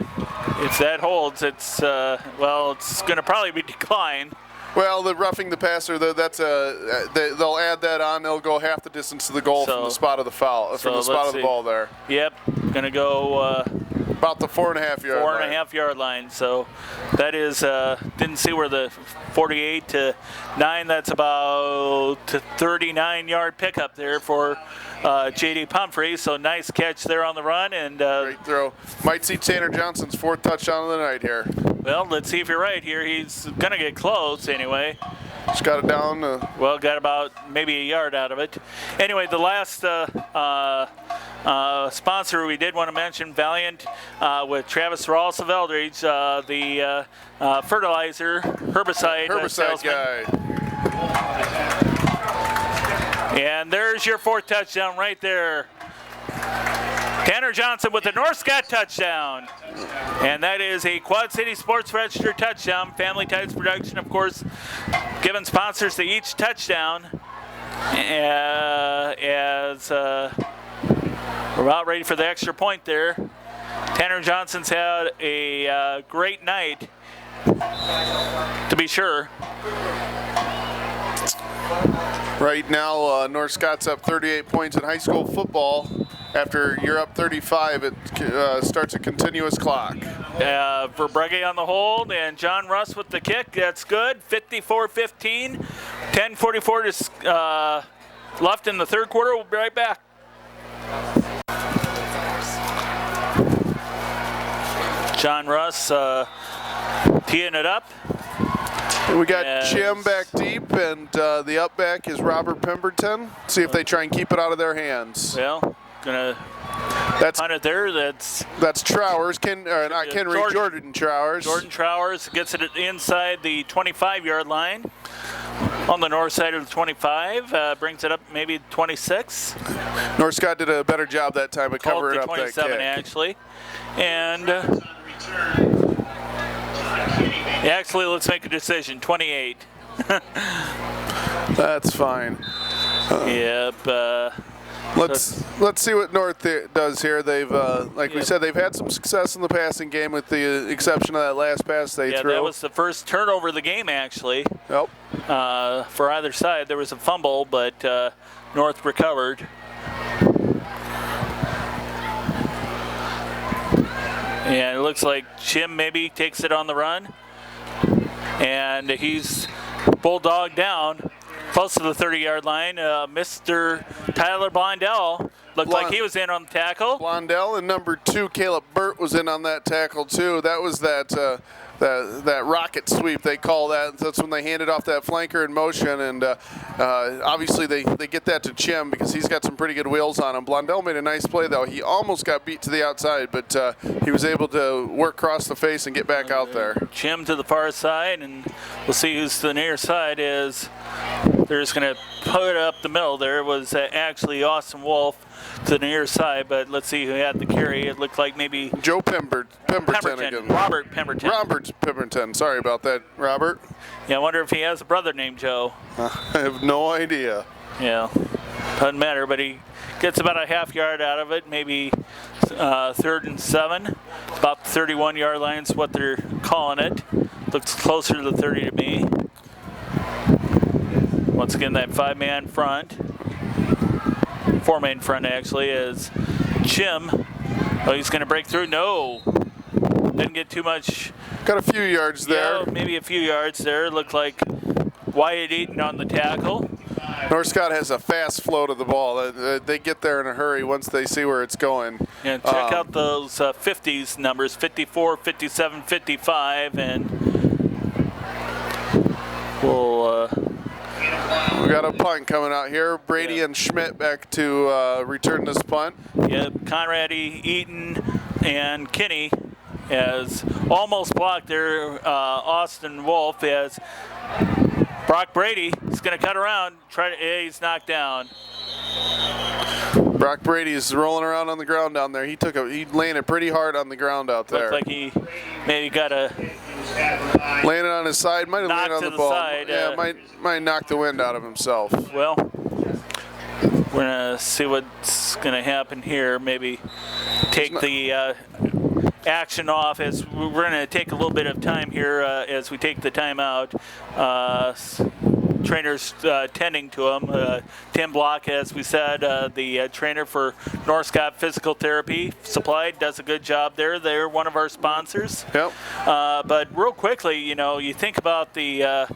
If that holds, it's going to probably be declined. Well, the roughing the passer, they'll add that on. They'll go half the distance to the goal from the spot of the foul, from the spot of the ball there. Yep, going to go about the 4.5 yard line. 4.5 yard line. So that is didn't see where the 48 to 9. That's about 39 yard pickup there for J.D. Pumphrey. So nice catch there on the run, and great throw. Might see Tanner Johnson's 4th touchdown of the night here. Well, let's see if you're right here. He's going to get close anyway. Just got it down. Well, got about maybe a yard out of it. Anyway, the last sponsor we did want to mention, Valiant, with Travis Rawls of Eldridge, the fertilizer, herbicide guy. And there's your 4th touchdown right there. Tanner Johnson with the North Scott touchdown. And that is a Quad City Sports Register touchdown. Family Ties Production, of course, giving sponsors to each touchdown. as we're about ready for the extra point there. Tanner Johnson's had a great night, to be sure. Right now, North Scott's up 38 points in high school football. After you're up 35, it starts a continuous clock. Verbrugge on the hold, and John Russ with the kick. That's good. 54-15. 10:44 left in the third quarter. We'll be right back. John Russ teeing it up. We got Jim back deep, and the up back is Robert Pemberton. See if they try and keep it out of their hands. Well, gonna punt it there. That's Trowers, not Kenry, Jordan Trowers. Jordan Trowers gets it inside the 25-yard line. On the north side of the 25, brings it up maybe 26. North Scott did a better job that time of covering up that kick. 27 actually. And actually, let's make a decision. 28. That's fine. Yep. Let's see what North does here. They've, like we said, they've had some success in the passing game, with the exception of that last pass they threw. Yeah, that was the first turnover of the game, actually. Yep. For either side, there was a fumble, but North recovered. And it looks like Jim maybe takes it on the run. And he's bulldogged down close to the 30-yard line. Mr. Tyler Blondell looked like he was in on the tackle. Blondell and number 2, Caleb Burt, was in on that tackle too. That was that rocket sweep, they call that. That's when they handed off that flanker in motion, and obviously they get that to Chim because he's got some pretty good wheels on him. Blondell made a nice play though. He almost got beat to the outside, but he was able to work across the face and get back out there. Chim to the far side, and we'll see who's to the near side. Is they're just going to put up the middle. There was actually Austin Wolf to the near side, but let's see who had the carry. It looked like maybe Joe Pemberton again. Robert Pemberton. Robert Pemberton. Sorry about that, Robert. Yeah, I wonder if he has a brother named Joe. I have no idea. Yeah, doesn't matter, but he gets about a half yard out of it, maybe 3rd and 7. About the 31-yard line is what they're calling it. Looks closer to the 30 to me. Once again, that 5-man front. 4-man front, actually, is Jim. Oh, he's going to break through. No. Didn't get too much. Got a few yards there. Yeah, maybe a few yards there. Looked like Wyatt Eaton on the tackle. North Scott has a fast flow to the ball. They get there in a hurry once they see where it's going. And check out those 50s numbers, 54, 57, 55, and we'll... we got a punt coming out here. Brady and Schmidt back to return this punt. Yep, Conrad Eaton and Kinney has almost blocked there. Austin Wolf as Brock Brady is going to cut around. He's knocked down. Brock Brady's rolling around on the ground down there. He landed pretty hard on the ground out there. Looks like he maybe got a landed on his side. Might have landed on the ball. Side, yeah, might knock the wind out of himself. Well, we're gonna see what's gonna happen here. Maybe take the action off, as we're gonna take a little bit of time here as we take the timeout. Trainers tending to him. Tim Block, as we said, the trainer for North Scott Physical Therapy Supply, does a good job there. They're one of our sponsors. Yep. But real quickly, you think about the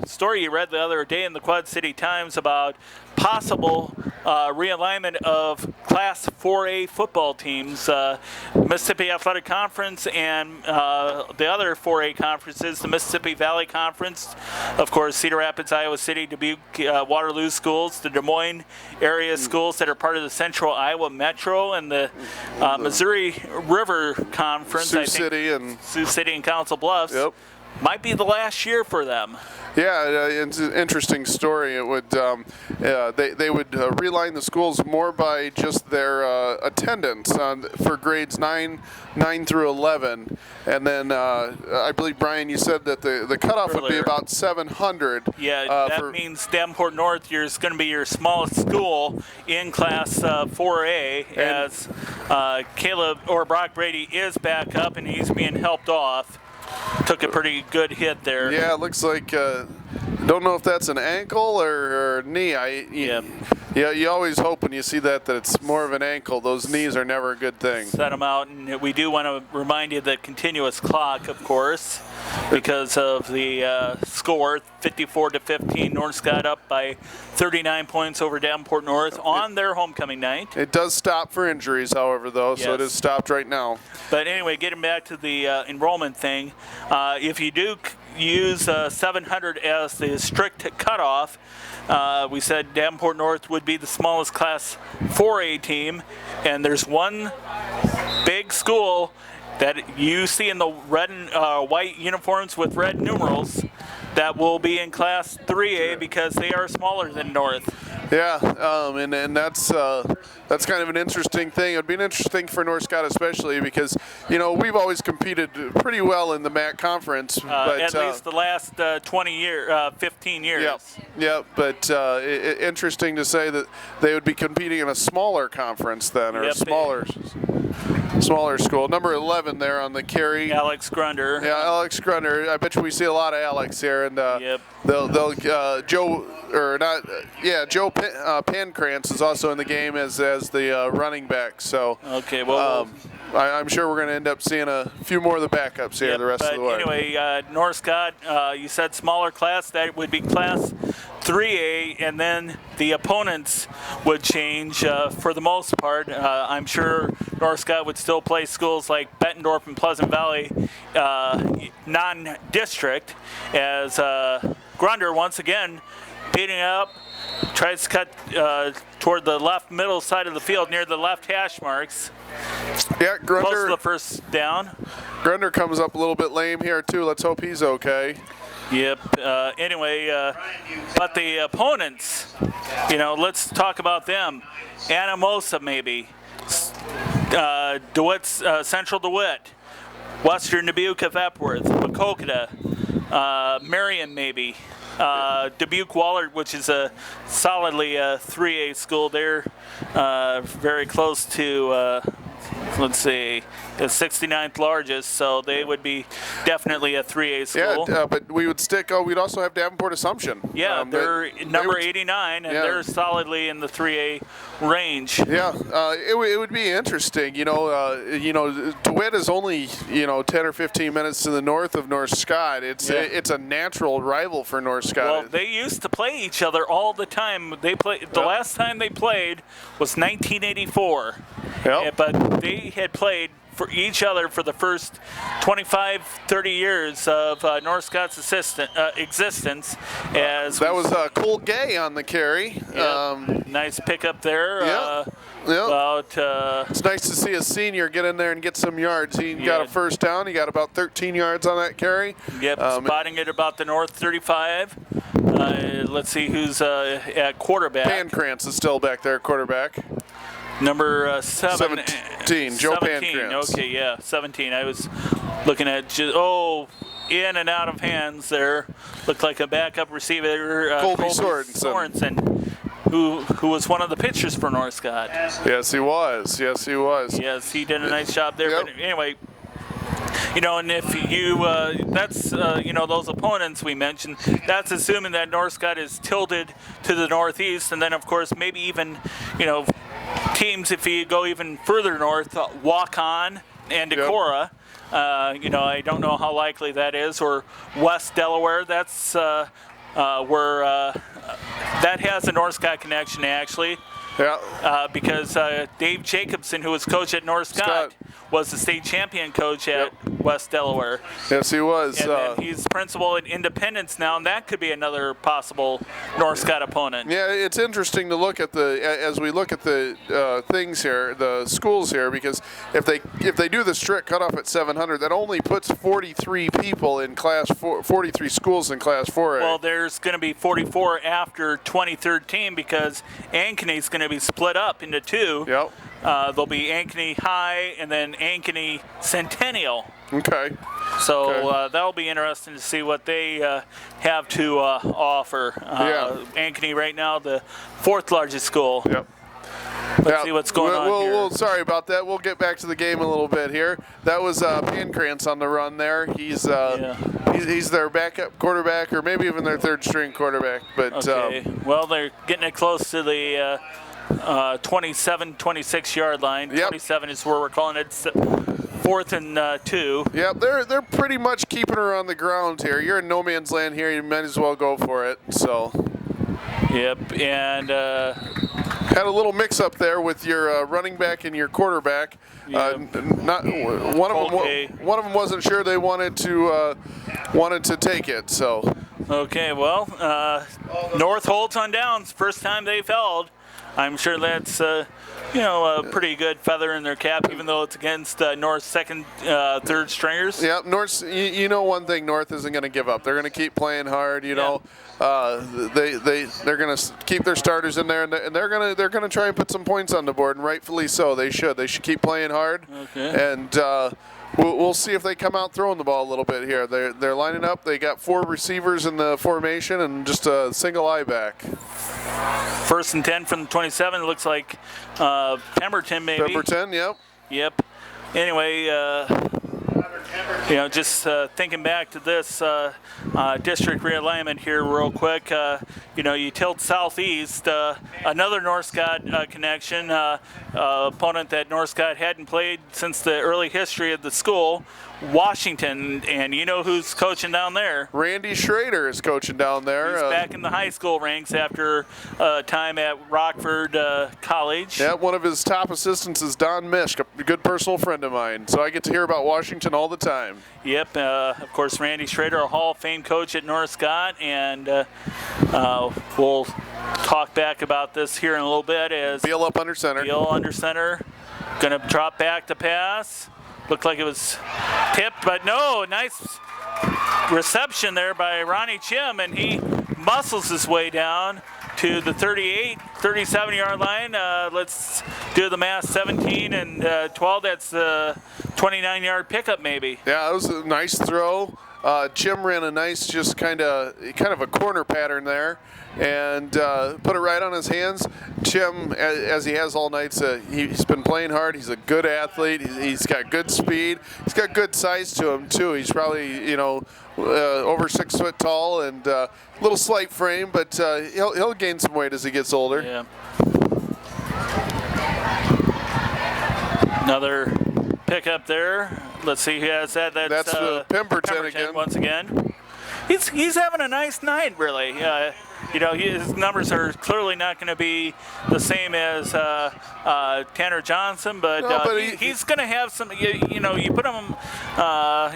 story you read the other day in the Quad City Times about possible realignment of Class 4A football teams. Mississippi Athletic Conference and the other 4A conferences, the Mississippi Valley Conference, of course, Cedar Rapids, Iowa City, Dubuque, Waterloo schools, the Des Moines area schools that are part of the Central Iowa Metro, and the Missouri River Conference, Sioux City and Council Bluffs. Yep. might be the last year for them. Yeah, it's an interesting story. It would they would realign the schools more by just their attendance for grades 9 through 11, and then I believe, Brian, you said that the cutoff would be about 700. Yeah, that means Davenport North is going to be your smallest school in Class 4A, as Caleb or Brock Brady is back up and he's being helped off. Took a pretty good hit there. Yeah, it looks like, don't know if that's an ankle or knee. Yeah, you always hope when you see that it's more of an ankle. Those knees are never a good thing. Set them out, and we do want to remind you the continuous clock, of course, because of the score, 54-15. North Scott up by 39 points over Davenport North on their homecoming night. It does stop for injuries, however, though, so it is stopped right now. But anyway, getting back to the enrollment thing, if you do use 700 as the strict cutoff, we said Davenport North would be the smallest Class 4A team, and there's one big school that you see in the red and white uniforms with red numerals that will be in Class 3A because they are smaller than North. Yeah, and that's kind of an interesting thing. It would be an interesting for North Scott especially because, we've always competed pretty well in the MAC conference. But, at least the last 15 years. Yeah, but interesting to say that they would be competing in a smaller conference then, or smaller school. Number 11 there on the carry. Alex Grunder. Yeah, Alex Grunder. I bet you we see a lot of Alex here, and Joe Pancrantz is also in the game as the running back. So okay, well. I'm sure we're going to end up seeing a few more of the backups here the rest of the way. Anyway, North Scott, you said smaller class. That would be Class 3A, and then the opponents would change for the most part. I'm sure North Scott would still play schools like Bettendorf and Pleasant Valley non-district, as Grunder once again beating up. Tries to cut toward the left middle side of the field near the left hash marks. Yeah, Grunder. Close to the first down. Grunder comes up a little bit lame here too. Let's hope he's okay. Yep. Anyway, but the opponents, let's talk about them. Anamosa maybe. DeWitt's Central DeWitt. Western Dubuque of Epworth. Macokota. Marion maybe. Dubuque Waller, which is solidly a 3A school. They're very close to, let's see, the 69th largest, so they would be definitely a 3A school. Yeah, but we would we'd also have Davenport Assumption. Yeah, they're number 89, and they're solidly in the 3A range. Yeah, it would be interesting. DeWitt is only 10 or 15 minutes to the north of North Scott. It's a natural rival for North Scott. Well, they used to play each other all the time. The last time they played was 1984. Yep. But they had played for each other for the first 25, 30 years of North Scott's existence. That was Cole Gay on the carry. Nice pickup there. It's nice to see a senior get in there and get some yards. He got a first down. He got about 13 yards on that carry. Yep, spotting it about the North 35. Let's see who's at quarterback. Pancrantz is still back there, quarterback. Number 17, Joe 17. Pancrantz. Okay, yeah, 17. I was looking at in and out of hands there. Looked like a backup receiver, Colby Sorensen, who was one of the pitchers for North Scott. Yes, he was. Yes, he did a nice job there. Yep. But anyway, and if you, that's, those opponents we mentioned, that's assuming that North Scott is tilted to the northeast, and then, of course, maybe even, teams, if you go even further north, Waukon and Decorah. I don't know how likely that is, or West Delaware. That's where that has a North Scott connection, actually. Yeah. Because Dave Jacobson, who was coach at North Scott, was the state champion coach at West Delaware. Yes, he was. And then he's principal at Independence now, and that could be another possible North Scott opponent. Yeah, it's interesting to look at as we look at the things here, the schools here, because if they do the strict cutoff at 700, that only puts 43 people in Class 4, 43 schools in Class 4A. Well, there's going to be 44 after 2013 because Ankeny's going to be split up into two. Yep. There'll be Ankeny High and then Ankeny Centennial. Okay. So that'll be interesting to see what they have to offer. Ankeny right now, the 4th largest school. Yep. Let's see what's going on here. Sorry about that. We'll get back to the game a little bit here. That was Pancrantz on the run there. He's their backup quarterback, or maybe even their 3rd string quarterback. But okay. Well, they're getting it close to the 27, 26 yard line. Yep. 27 is where we're calling it. 4th and 2. Yep, they're pretty much keeping her on the ground here. You're in no man's land here. You might as well go for it. So. Yep, and had a little mix-up there with your running back and your quarterback. Yep. One of them wasn't sure they wanted to take it. So. Okay, well, North holds on downs. First time they've held. I'm sure that's a pretty good feather in their cap, even though it's against North's 2nd, 3rd stringers. Yeah, North. You know one thing, North isn't going to give up. They're going to keep playing hard. You know, they're going to keep their starters in there, and they're going to try and put some points on the board, and rightfully so. They should keep playing hard. Okay. And we'll see if they come out throwing the ball a little bit here. They're lining up. They got 4 receivers in the formation and just a single eye back. 1st and 10 from the 27. It looks like Pemberton maybe. Pemberton, yep. Yep. Anyway, just thinking back to this district realignment here real quick. You tilt southeast, another North Scott connection, opponent that North Scott hadn't played since the early history of the school, Washington, and you know who's coaching down there? Randy Schrader is coaching down there. He's back in the high school ranks after time at Rockford College. Yeah, one of his top assistants is Don Mishk, a good personal friend of mine. So I get to hear about Washington all the time. Yep, of course, Randy Schrader, a Hall of Fame coach at North Scott, and we'll talk back about this here in a little bit as Beal up under center. Beal under center, going to drop back to pass. Looked like it was tipped, but no, nice reception there by Ronnie Chim, and he muscles his way down to the 37-yard line. Let's do the math, 17 and 12, that's the 29-yard pickup maybe. Yeah, it was a nice throw. Chim ran a nice, just kind of a corner pattern there, and put it right on his hands. Chim, as he has all night, he's been playing hard. He's a good athlete. He's got good speed. He's got good size to him too. He's probably over 6 foot tall and little slight frame, but he'll gain some weight as he gets older. Yeah. Another pickup there. Let's see who has that. That's Pemberton again. Once again. He's having a nice night, really. His numbers are clearly not going to be the same as Tanner Johnson, but he's going to have some. You put him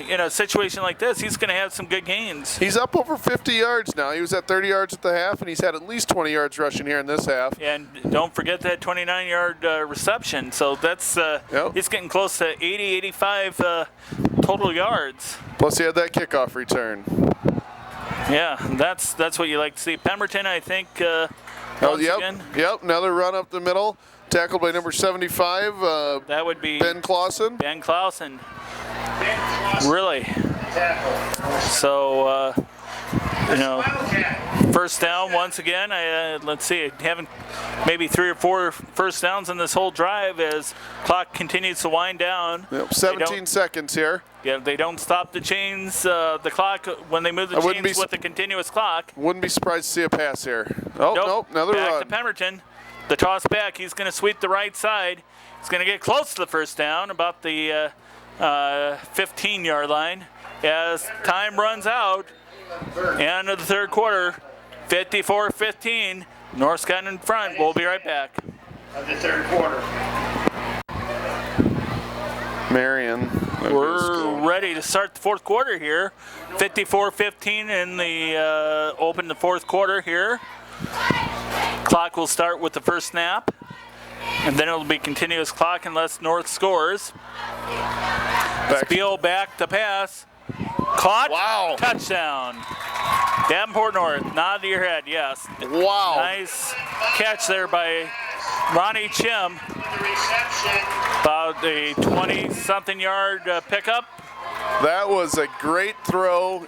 in a situation like this, he's going to have some good gains. He's up over 50 yards now. He was at 30 yards at the half, and he's had at least 20 yards rushing here in this half. And don't forget that 29-yard reception. So that's he's getting close to 80, 85 total yards. Plus, he had that kickoff return. Yeah, that's what you like to see. Pemberton, I think, again. Yep, another run up the middle. Tackled by number 75. That would be Ben Clausen. Ben Clausen. Really. So, first down once again. Let's see, having maybe 3 or 4 first downs in this whole drive as clock continues to wind down. Yep, 17 seconds here. Yeah, they don't stop the chains, the clock, when they move the chains with the continuous clock. Wouldn't be surprised to see a pass here. Oh, nope, another back run. Back to Pemberton. The toss back, he's going to sweep the right side. He's going to get close to the first down, about the 15-yard line. As time runs out, end of the third quarter, 54-15. North Scott in front. We'll be right back. of the third quarter. Marion. We're ready to start the fourth quarter here. 54-15 in the open the fourth quarter here. Clock will start with the first snap, and then it'll be continuous clock unless North scores. Spiel back to pass. Caught. Wow. Touchdown. Davenport North. Nod to your head. Yes. Wow. Nice catch there by Ronnie Chim. The reception. About a 20-something yard pickup. That was a great throw.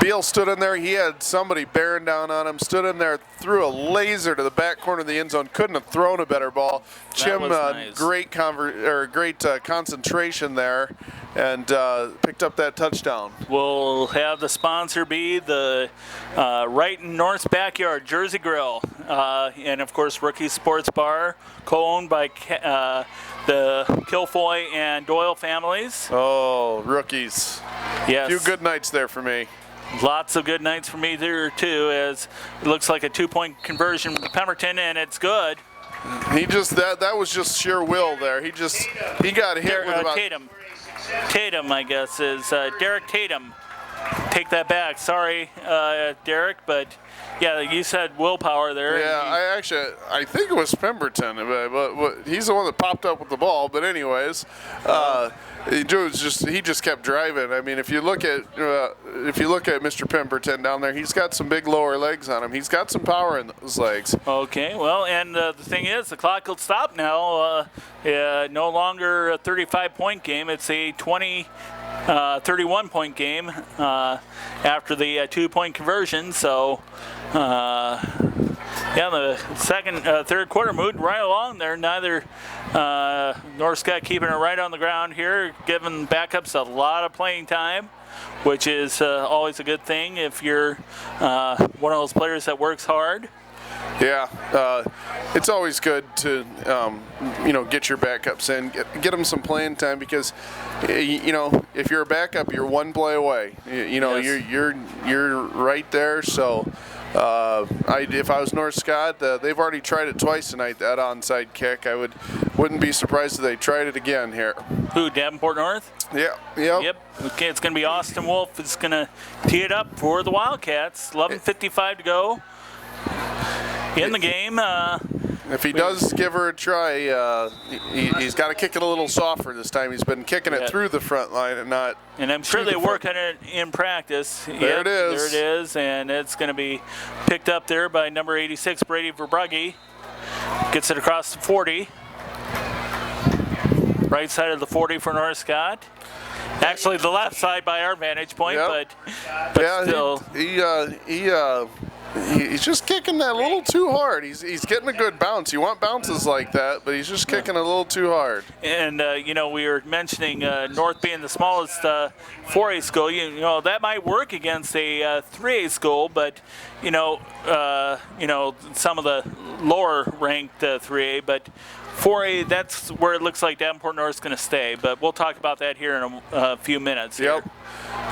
Beal stood in there. He had somebody bearing down on him. Stood in there, threw a laser to the back corner of the end zone. Couldn't have thrown a better ball. Chim, nice. great concentration there, and picked up that touchdown. We'll have the sponsor be the Right in North's Backyard Jersey Grill, and of course Rookie Sports Bar, co-owned by the Kilfoy and Doyle families. Oh, rookies. Yes. A few good nights there for me. Lots of good nights for me there too, as it looks like a 2-point conversion with Pemberton, and it's good. He just that was just sheer will there. He got hit with about Tatum, I guess, is Derek Tatum. Take that back. Sorry, Derek, but yeah, you said willpower there. Yeah, I think it was Pemberton, but he's the one that popped up with the ball. But anyways, he just kept driving. I mean, if you look at Mr. Pemberton down there, he's got some big lower legs on him. He's got some power in those legs. Okay, well, and the thing is, the clock will stop now. No longer a 35-point game. It's a 31-point game after the 2-point conversion. So, the third quarter moved right along there. Neither North Scott keeping it right on the ground here, giving backups a lot of playing time, which is always a good thing if you're one of those players that works hard. Yeah, it's always good to get your backups in, get them some playing time, because if you're a backup, you're one play away. Yes. You're right there. So if I was North Scott, they've already tried it twice tonight, that onside kick. I wouldn't be surprised if they tried it again here. Who, Davenport North? Yeah. Yep. Okay, it's going to be Austin Wolf. It's going to tee it up for the Wildcats. 11:55 to go in the game. If he does give her a try, he's got to kick it a little softer this time. He's been kicking it through the front line and not. And I'm sure they work on it in practice. There it is. There it is, and it's going to be picked up there by number 86, Brady Verbrugge. Gets it across the 40. Right side of the 40 for North Scott. Actually, the left side by our vantage point, but still. He's just kicking that a little too hard. He's getting a good bounce. You want bounces like that, but he's just kicking a little too hard. And we were mentioning North being the smallest 4A school. That might work against a 3A school, but some of the lower ranked 3A, but 4A, that's where it looks like Davenport North's going to stay. But we'll talk about that here in a few minutes. Yep.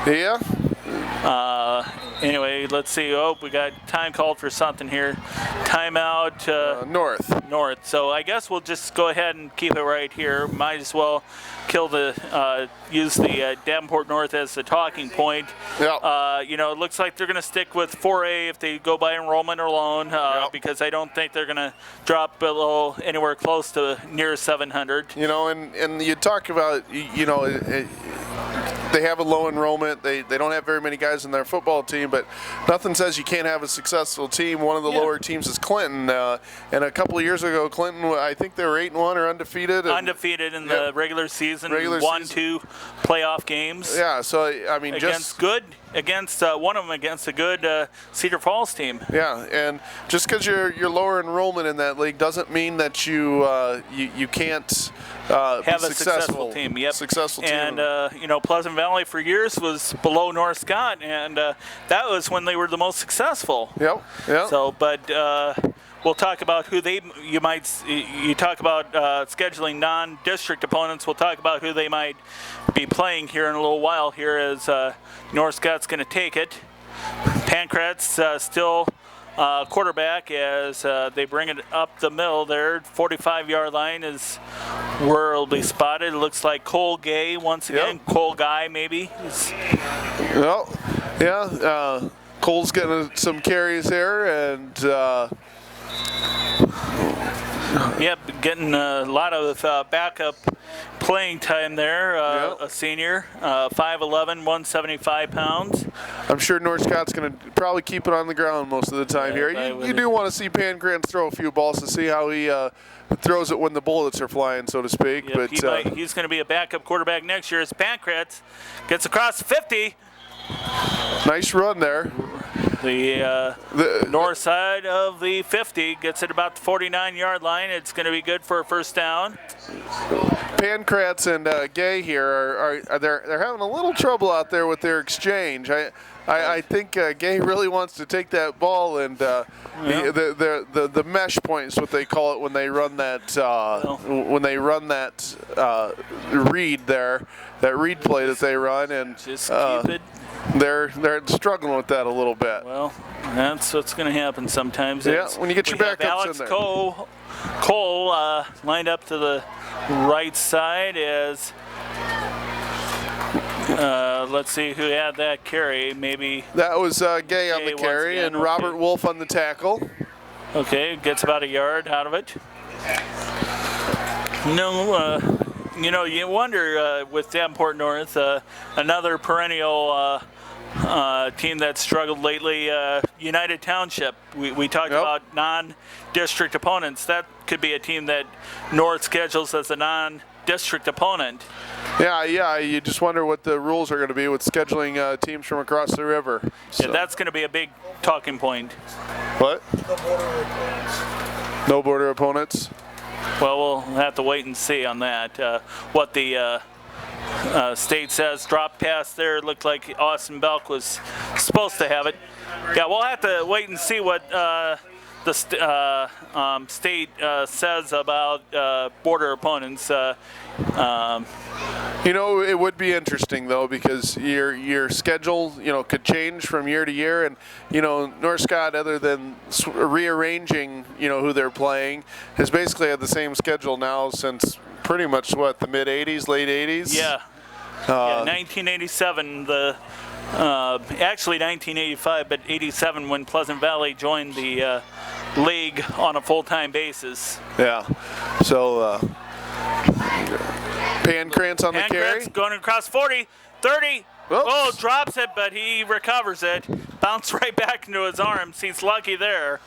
Yeah. Anyway, let's see. Oh, we got time called for something here. Timeout. North. So I guess we'll just go ahead and keep it right here. Might as well use the Davenport North as the talking point. Yep. It looks like they're going to stick with 4A if they go by enrollment alone, because I don't think they're going to drop below anywhere close to near 700. And you talk about, they have a low enrollment. They don't have very many guys in their football team, but nothing says you can't have a successful team. One of the lower teams is Clinton, and a couple of years ago, Clinton, I think they were 8-1 or undefeated. Undefeated in the regular season. Won 2 playoff games. Yeah, so I mean, against one of them against a good Cedar Falls team. Yeah, and just because you're lower enrollment in that league doesn't mean that you can't have a successful team. Yep. Successful team. And Pleasant Valley for years was below North Scott, and that was when they were the most successful. Yep. So, but we'll talk about who you talk about scheduling non-district opponents. We'll talk about who they might be playing here in a little while here as North Scott's going to take it. Pancrat's still quarterback as they bring it up the middle there. 45-yard line is where it'll be spotted. It looks like Cole Gay once again. Yep. Cole Guy maybe. Well, yeah. Cole's getting some carries there, and yep, getting a lot of backup playing time there. Yep. A senior, 5'11", 175 pounds. I'm sure North Scott's going to probably keep it on the ground most of the time here. You do want to see Pancrantz throw a few balls to see how he throws it when the bullets are flying, so to speak. Yep, but he's going to be a backup quarterback next year as Pancrantz gets across the 50. Nice run there. The north side of the 50 gets it about the 49-yard line. It's going to be good for a first down. Pancrantz and Gay here are they're having a little trouble out there with their exchange. I think Gay really wants to take that ball and the mesh point is what they call it when they run that read there, that read play that they run, and just keep it. They're struggling with that a little bit. Well, that's what's going to happen sometimes. Yeah, when you get your backups Alex in there. Cole lined up to the right side as let's see who had that carry. Maybe that was Gay on the carry and Robert Wolf on the tackle. Okay, gets about a yard out of it. No, you wonder with Davenport North, another perennial team that struggled lately, United Township. We talked about non-district opponents. That could be a team that North schedules as a non-district opponent. Yeah, you just wonder what the rules are going to be with scheduling teams from across the river. So. Yeah, that's going to be a big talking point. What? No border opponents? Well, we'll have to wait and see on that. What the state says. Drop pass there. It looked like Austin Belk was supposed to have it. Yeah, we'll have to wait and see what the state says about border opponents. It would be interesting though, because your schedule, could change from year to year, and North Scott, other than rearranging, who they're playing, has basically had the same schedule now since pretty much the mid '80s, late '80s. Yeah. 1987. Actually 1985, but 87 when Pleasant Valley joined the league on a full-time basis. Yeah. So. Pancrantz on the carry. Going across 40, 30. Oops. Oh, drops it, but he recovers it. Bounced right back into his arms. He's lucky there.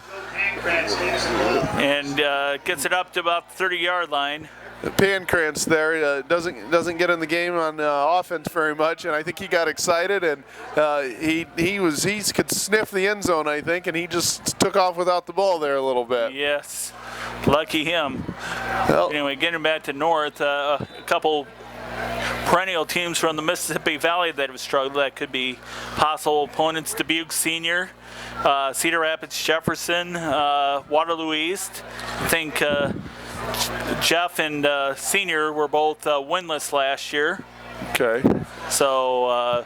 And gets it up to about the 30-yard line. Pancrantz there doesn't get in the game on offense very much, and I think he got excited, and he could sniff the end zone, I think, and he just took off without the ball there a little bit. Yes, lucky him. Well, anyway, getting back to North, a couple perennial teams from the Mississippi Valley that have struggled. That could be possible opponents: Dubuque Senior, Cedar Rapids Jefferson, Waterloo East. I think Jeff and Senior were both winless last year. Okay. So,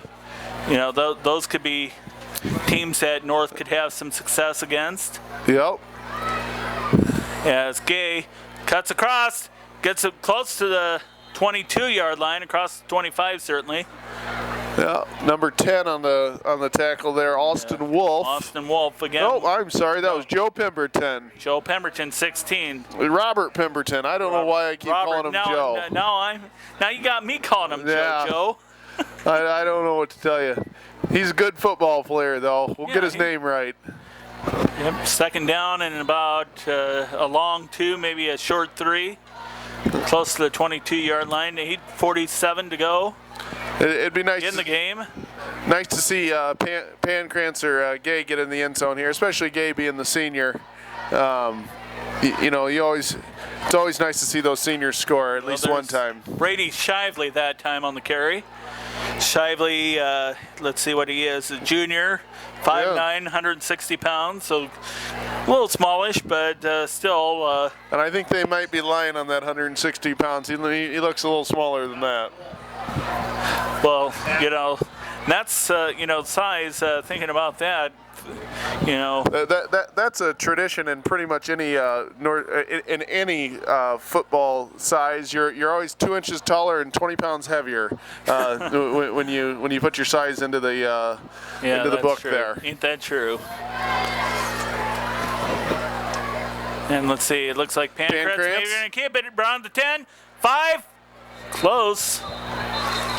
those could be teams that North could have some success against. Yep. As Gay cuts across, gets it close to the 22-yard line, across the 25 certainly. Yeah, number 10 on the tackle there, Austin Wolf. Austin Wolf again. Oh, I'm sorry, that was Joe Pemberton. Joe Pemberton, 16. Robert Pemberton. I don't know why I keep calling him Joe. Now you got me calling him Joe. I don't know what to tell you. He's a good football player, though. We'll get his name right. Yep, second down and about a long 2, maybe a short 3. Close to the 22-yard line. 8:47 to go. It'd be nice in the game. Nice to see Pancrantz or Gay get in the end zone here, especially Gay being the senior. It's always nice to see those seniors score at least one time. Brady Shively that time on the carry. Shively, let's see what he is, a junior, 5'9", 160 pounds, so a little smallish, but still. And I think they might be lying on that 160 pounds. He looks a little smaller than that. Well, That's size. Thinking about that, That's a tradition in pretty much any in any football size. You're always 2 inches taller and 20 pounds heavier when you put your size into the book true. there. Ain't that true? And let's see. It looks like Pancratz maybe going to keep it. Brown to 10, 5, close.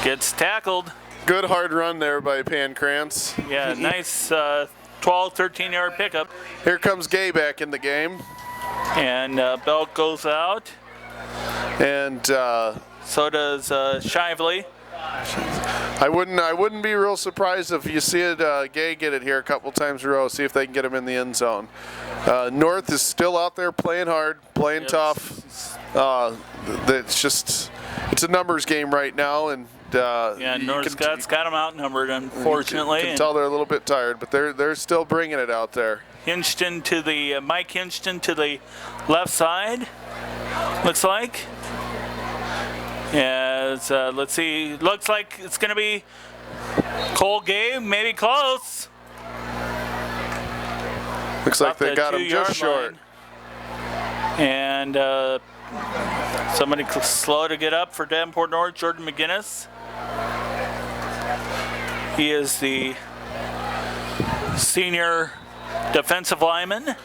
Gets tackled. Good hard run there by Pancratz. Yeah, nice 12, 13-yard pickup. Here comes Gay back in the game. And Belk goes out. And so does Shively. I wouldn't be real surprised if you see it Gay get it here a couple times in a row. See if they can get him in the end zone. North is still out there playing hard, playing tough. It's a numbers game right now, and North Scott's got them outnumbered, unfortunately. You can tell they're a little bit tired, but they're still bringing it out there. Mike Hinston to the left side, looks like. As let's see, looks like it's going to be Cole Gay, maybe close. Looks like they got him just short. And somebody slow to get up for Davenport North, Jordan McGinnis. He is the senior defensive lineman.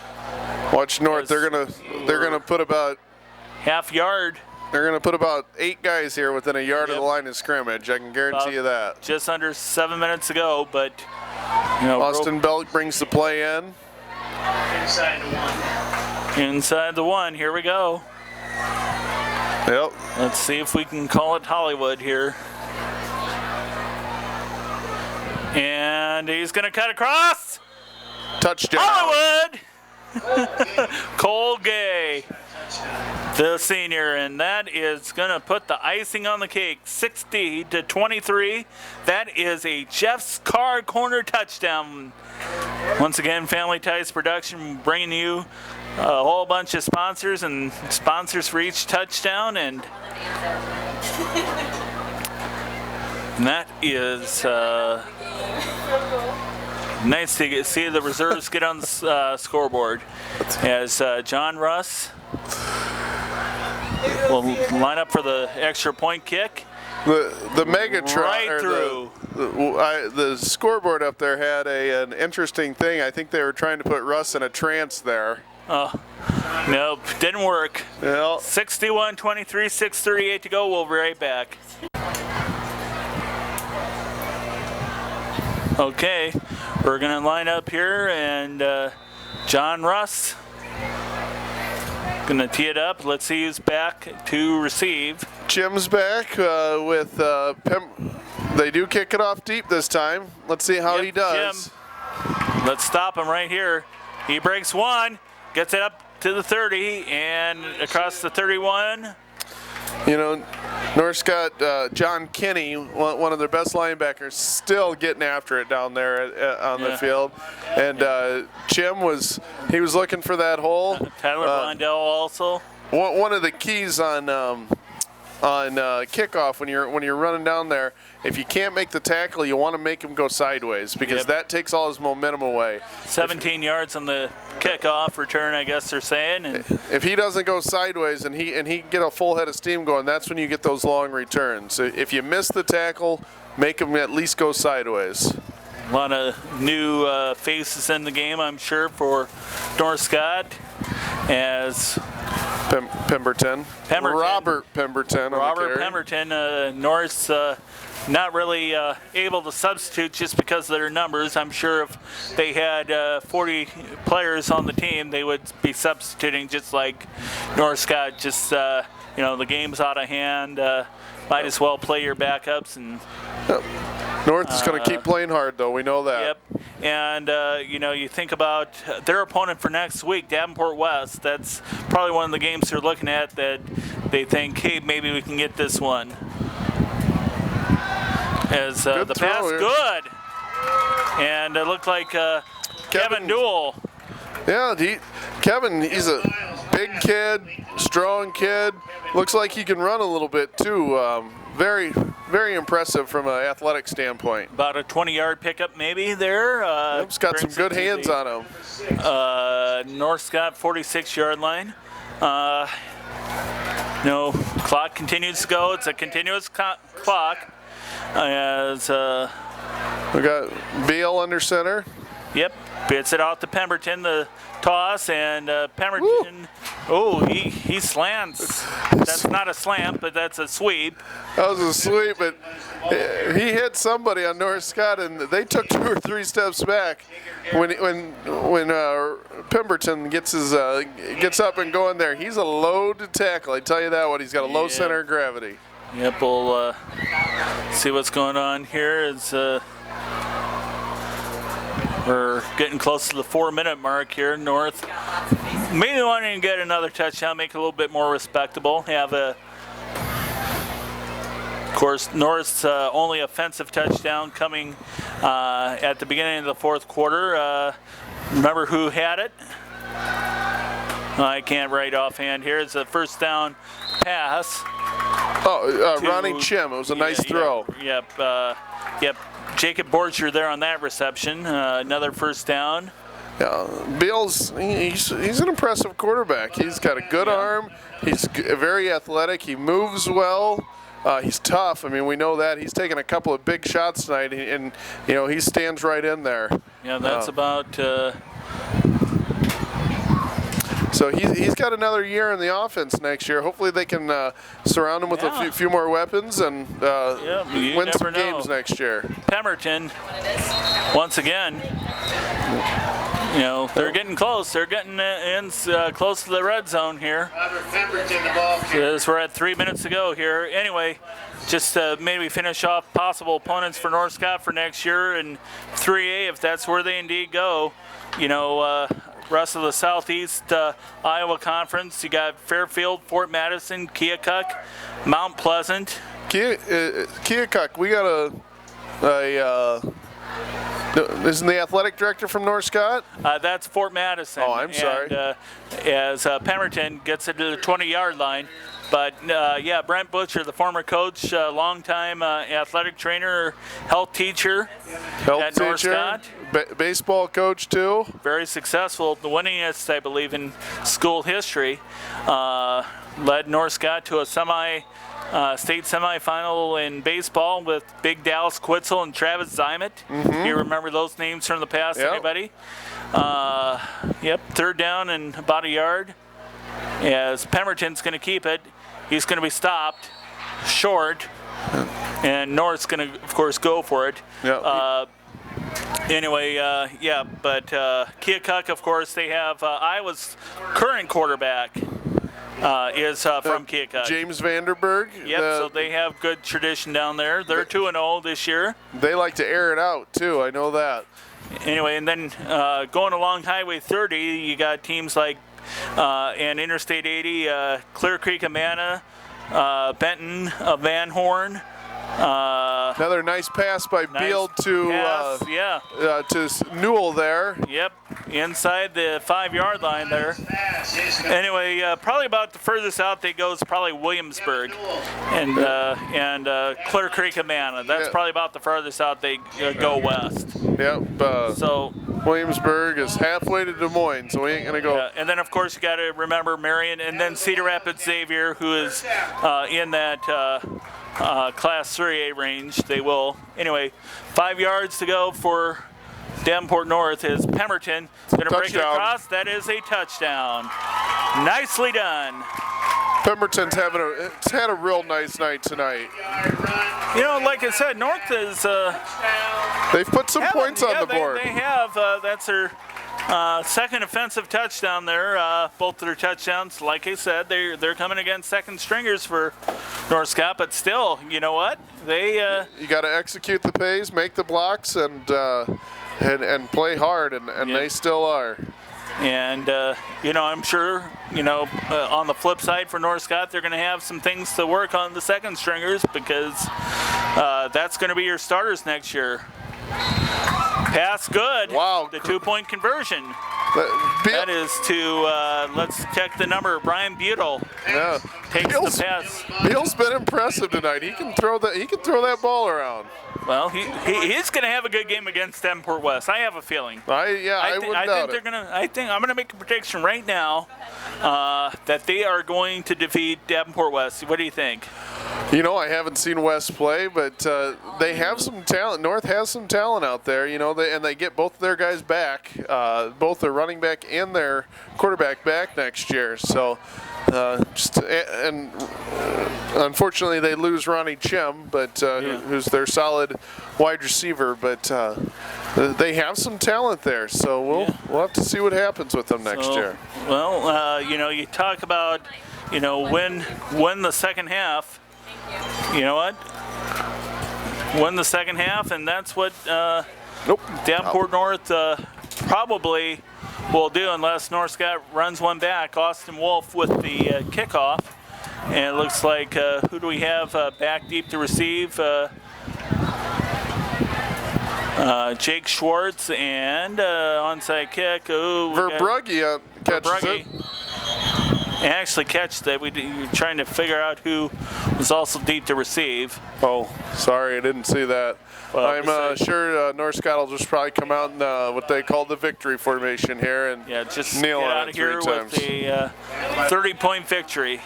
Watch North. They're gonna put about half yard. They're gonna put about 8 guys here within a yard of the line of scrimmage. I can guarantee you that. Just under 7 minutes ago, but Austin Belk brings the play in. Inside the 1. Inside the 1. Here we go. Yep. Let's see if we can call it Hollywood here. And he's going to cut across. Touchdown. Hollywood. Cole Gay, the senior, and that is going to put the icing on the cake. 60-23. That is a Jeff's Car corner touchdown. Once again, Family Ties Production bringing you a whole bunch of sponsors and sponsors for each touchdown, and that is nice to see the reserves get on the scoreboard as John Russ will line up for the extra point kick. The Megatron right through. The scoreboard up there had an interesting thing. I think they were trying to put Russ in a trance there. Oh, nope, didn't work. Well, 61-23, 6:38 to go. We'll be right back. Okay, we're gonna line up here, and John Russ gonna tee it up. Let's see who's back to receive. Jim's back with they do kick it off deep this time. Let's see how he does. Jim. Let's stop him right here. He breaks one, gets it up to the 30 and across the 31. North Scott, John Kinney, one of their best linebackers, still getting after it down there on the field. And Jim was looking for that hole. Tyler Blondell also. One of the keys on kickoff when you're running down there, if you can't make the tackle, you want to make him go sideways because that takes all his momentum away. 17 yards on the kickoff return, I guess they're saying. And if he doesn't go sideways and he can get a full head of steam going, that's when you get those long returns. So if you miss the tackle, make him at least go sideways. A lot of new faces in the game, I'm sure, for North Scott as Pemberton. Robert Pemberton. North's not really able to substitute just because of their numbers. I'm sure if they had 40 players on the team, they would be substituting just like North Scott. Just the game's out of hand. Might as well play your backups. And North is going to keep playing hard, though. We know that. Yep. And, you think about their opponent for next week, Davenport West. That's probably one of the games they're looking at that they think, hey, maybe we can get this one. As the pass, here. good. And it looked like Kevin Newell. Yeah, Kevin, he's a big kid, strong kid. Looks like he can run a little bit, too. Very very impressive from an athletic standpoint. About a 20-yard pickup maybe there. He's got some good hands on him. North Scott 46-yard line. No, clock continues to go. It's a continuous clock. As We got Beal under center. Yep, bits it out to Pemberton, the toss, and Pemberton, he slants. That's not a slant, but that's a sweep. That was a sweep, but he hit somebody on North Scott, and they took 2 or 3 steps back. When Pemberton gets up and going there, he's a loaded tackle. I tell you that one. He's got a low center of gravity. Yep, we'll see what's going on here. As we're getting close to the 4-minute mark here. North maybe wanting to get another touchdown, make it a little bit more respectable. Of course, North's only offensive touchdown coming at the beginning of the 4th quarter. Remember who had it? I can't write offhand here. It's a first down pass. Ronnie Chim. It was a nice throw. Yep. Jacob Borcher there on that reception. Another first down. Yeah, Beal's he's an impressive quarterback. He's got a good arm. He's very athletic. He moves well. He's tough. I mean, we know that. He's taken a couple of big shots tonight, and he stands right in there. Yeah, that's about. So he's got another year in the offense next year. Hopefully they can surround him with a few more weapons and win some games next year. Pemberton, once again, they're getting close. They're getting in close to the red zone here. As we're at 3 minutes to go here. Anyway, just maybe finish off possible opponents for North Scott for next year and 3A if that's where they indeed go. Rest of the Southeast Iowa Conference, you got Fairfield, Fort Madison, Keokuk, Mount Pleasant. Keokuk, we got isn't the athletic director from North Scott? That's Fort Madison. Oh, I'm sorry. As Pemberton gets into the 20-yard line. But, Brent Butcher, the former coach, longtime athletic trainer, health teacher at North Scott. Baseball coach, too. Very successful, the winningest, I believe, in school history. Led North Scott to a state semifinal in baseball with Big Dallas Quitzel and Travis Zymet. Mm-hmm. You remember those names from the past, yep. Anybody? Third down and about a yard. As Pemberton's going to keep it, he's going to be stopped short, and North's going to, of course, go for it. Yep. But Keokuk, of course, they have Iowa's current quarterback is from Keokuk. James Vanderberg. Yep, so they have good tradition down there. They're 2-0 this year. They like to air it out, too. I know that. Anyway, and then going along Highway 30, you got teams like and Interstate 80, Clear Creek, Amana, Benton, Van Horn. Another nice pass by Beal to Newell there. Yep, inside the 5-yard line there. Anyway, probably about the furthest out they go is probably Williamsburg and Clear Creek, Amana. That's probably about the farthest out they go west. Yep. So Williamsburg is halfway to Des Moines, so we ain't gonna go. Yeah, and then of course you got to remember Marion, and then Cedar Rapids Xavier, who is in that Class 3A range. They will. Anyway, 5 yards to go for Davenport North. Is Pemberton going to break it across? That is a touchdown. Nicely done. Pemberton's had a real nice night tonight. Like I said, North is. They've put some points on the board. They have. That's their second offensive touchdown there. Both their touchdowns, like I said, they're coming against second stringers for North Scott, but still, you know what? You got to execute the plays, make the blocks, and play hard, and they still are. And, I'm sure, on the flip side for North Scott, they're going to have some things to work on the second stringers because that's going to be your starters next year. Pass good. Wow. The 2-point conversion. That is to, let's check the number. Brian Butel Yeah. takes the pass. Beal's been impressive tonight. He can throw that ball around. Well, he's going to have a good game against Davenport West. I have a feeling. I wouldn't doubt it. I'm going to make a prediction right now that they are going to defeat Davenport West. What do you think? You know, I haven't seen West play, but they have some talent. North has some talent out there. You know, they get both their guys back, both their running back and their quarterback back next year. So. Unfortunately, they lose Ronnie Chem, but who's their solid wide receiver. But they have some talent there, so we'll have to see what happens with them next year. Well, you talk about win the second half. You know what? Win the second half, and that's what Davenport North probably will do unless North Scott runs one back. Austin Wolf with the kickoff. And it looks like, who do we have back deep to receive? Jake Schwartz and onside kick. Verbrugge catches it. Actually catch that. We were trying to figure out who was also deep to receive. Oh, sorry, I didn't see that. Well, I'm sure North Scott will just probably come out in what they call the victory formation here and just kneel get on out it of here 3 times. With a 30-point victory.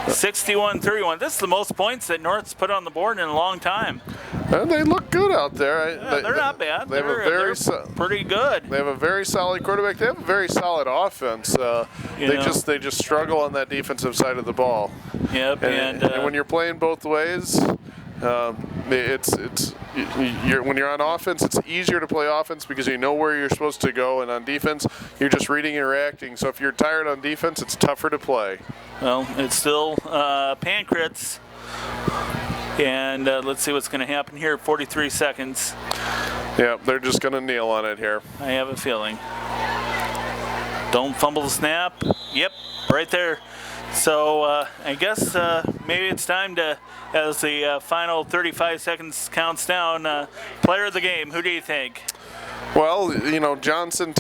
61-31. This is the most points that North's put on the board in a long time. And they look good out there. They're not bad. They're pretty good. They have a very solid quarterback. They have a very solid offense. They just struggle on that defensive side of the ball. Yep. And when you're playing both ways, when you're on offense, it's easier to play offense because you know where you're supposed to go, and on defense, you're just reading and reacting. So if you're tired on defense, it's tougher to play. Well, it's still Pancritz, and let's see what's going to happen here. 43 seconds. Yeah, they're just going to kneel on it here. I have a feeling. Don't fumble the snap. Yep, right there. So I guess maybe it's time to, as the final 35 seconds counts down, player of the game. Who do you think? Well, Tanner Johnson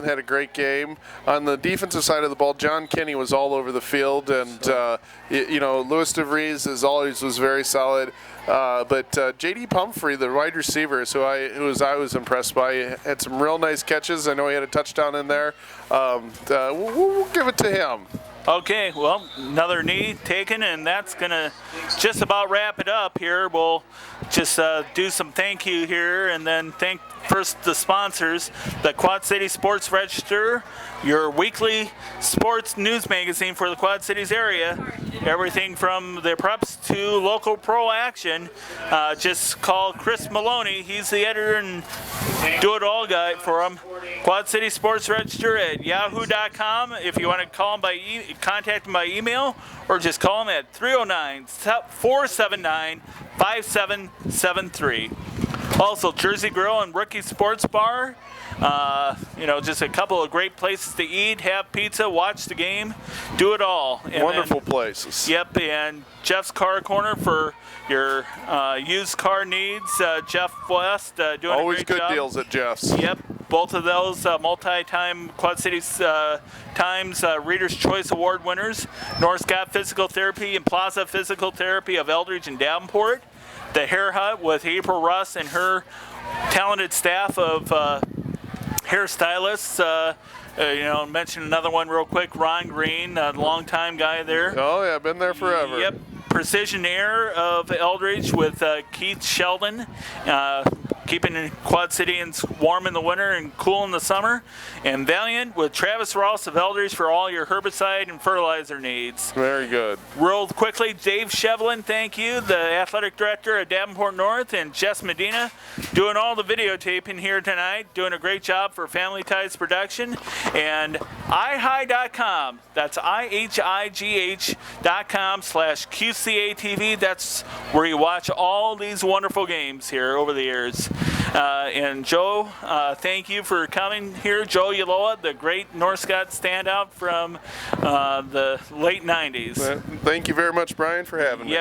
had a great game. On the defensive side of the ball, John Kinney was all over the field, and Louis DeVries was very solid. But J.D. Pumphrey, the wide receiver, who I was impressed by, had some real nice catches. I know he had a touchdown in there. We'll give it to him. Okay, well, another knee taken, and that's going to just about wrap it up here. We'll just do some thank you here, and then thank first the sponsors, the Quad City Sports Register, your weekly sports news magazine for the Quad Cities area. Everything from the preps to local pro action. Just call Chris Maloney. He's the editor and do-it-all guy for him. Quad City Sports Register at yahoo.com. If you want to call him contact him by email, or just call him at 309-479-5773. Also, Jersey Grill and Rookie Sports Bar. Just a couple of great places to eat, have pizza, watch the game, do it all. And wonderful places. Yep, and Jeff's Car Corner for your used car needs. Jeff West doing always a great job. Always good deals at Jeff's. Yep, both of those multi-time Quad Cities Times Reader's Choice Award winners. North Scott Physical Therapy and Plaza Physical Therapy of Eldridge and Davenport. The Hair Hut with April Russ and her talented staff of hairstylists. Mention another one real quick, Ron Green, a longtime guy there. Oh, yeah, been there forever. Yep. Precision Air of Eldridge with Keith Sheldon, keeping Quad City warm in the winter and cool in the summer. And Valiant with Travis Ross of Eldridge for all your herbicide and fertilizer needs. Very good. Real quickly, Dave Shevlin, thank you, the athletic director at Davenport North, and Jess Medina doing all the videotaping here tonight, doing a great job for Family Ties Production. And ihigh.com, that's ihigh.com/QCATV. That's where you watch all these wonderful games here over the years. And Joe, thank you for coming here. Joe Uloa, the great North Scott standout from the late 90s. Thank you very much, Brian, for having me.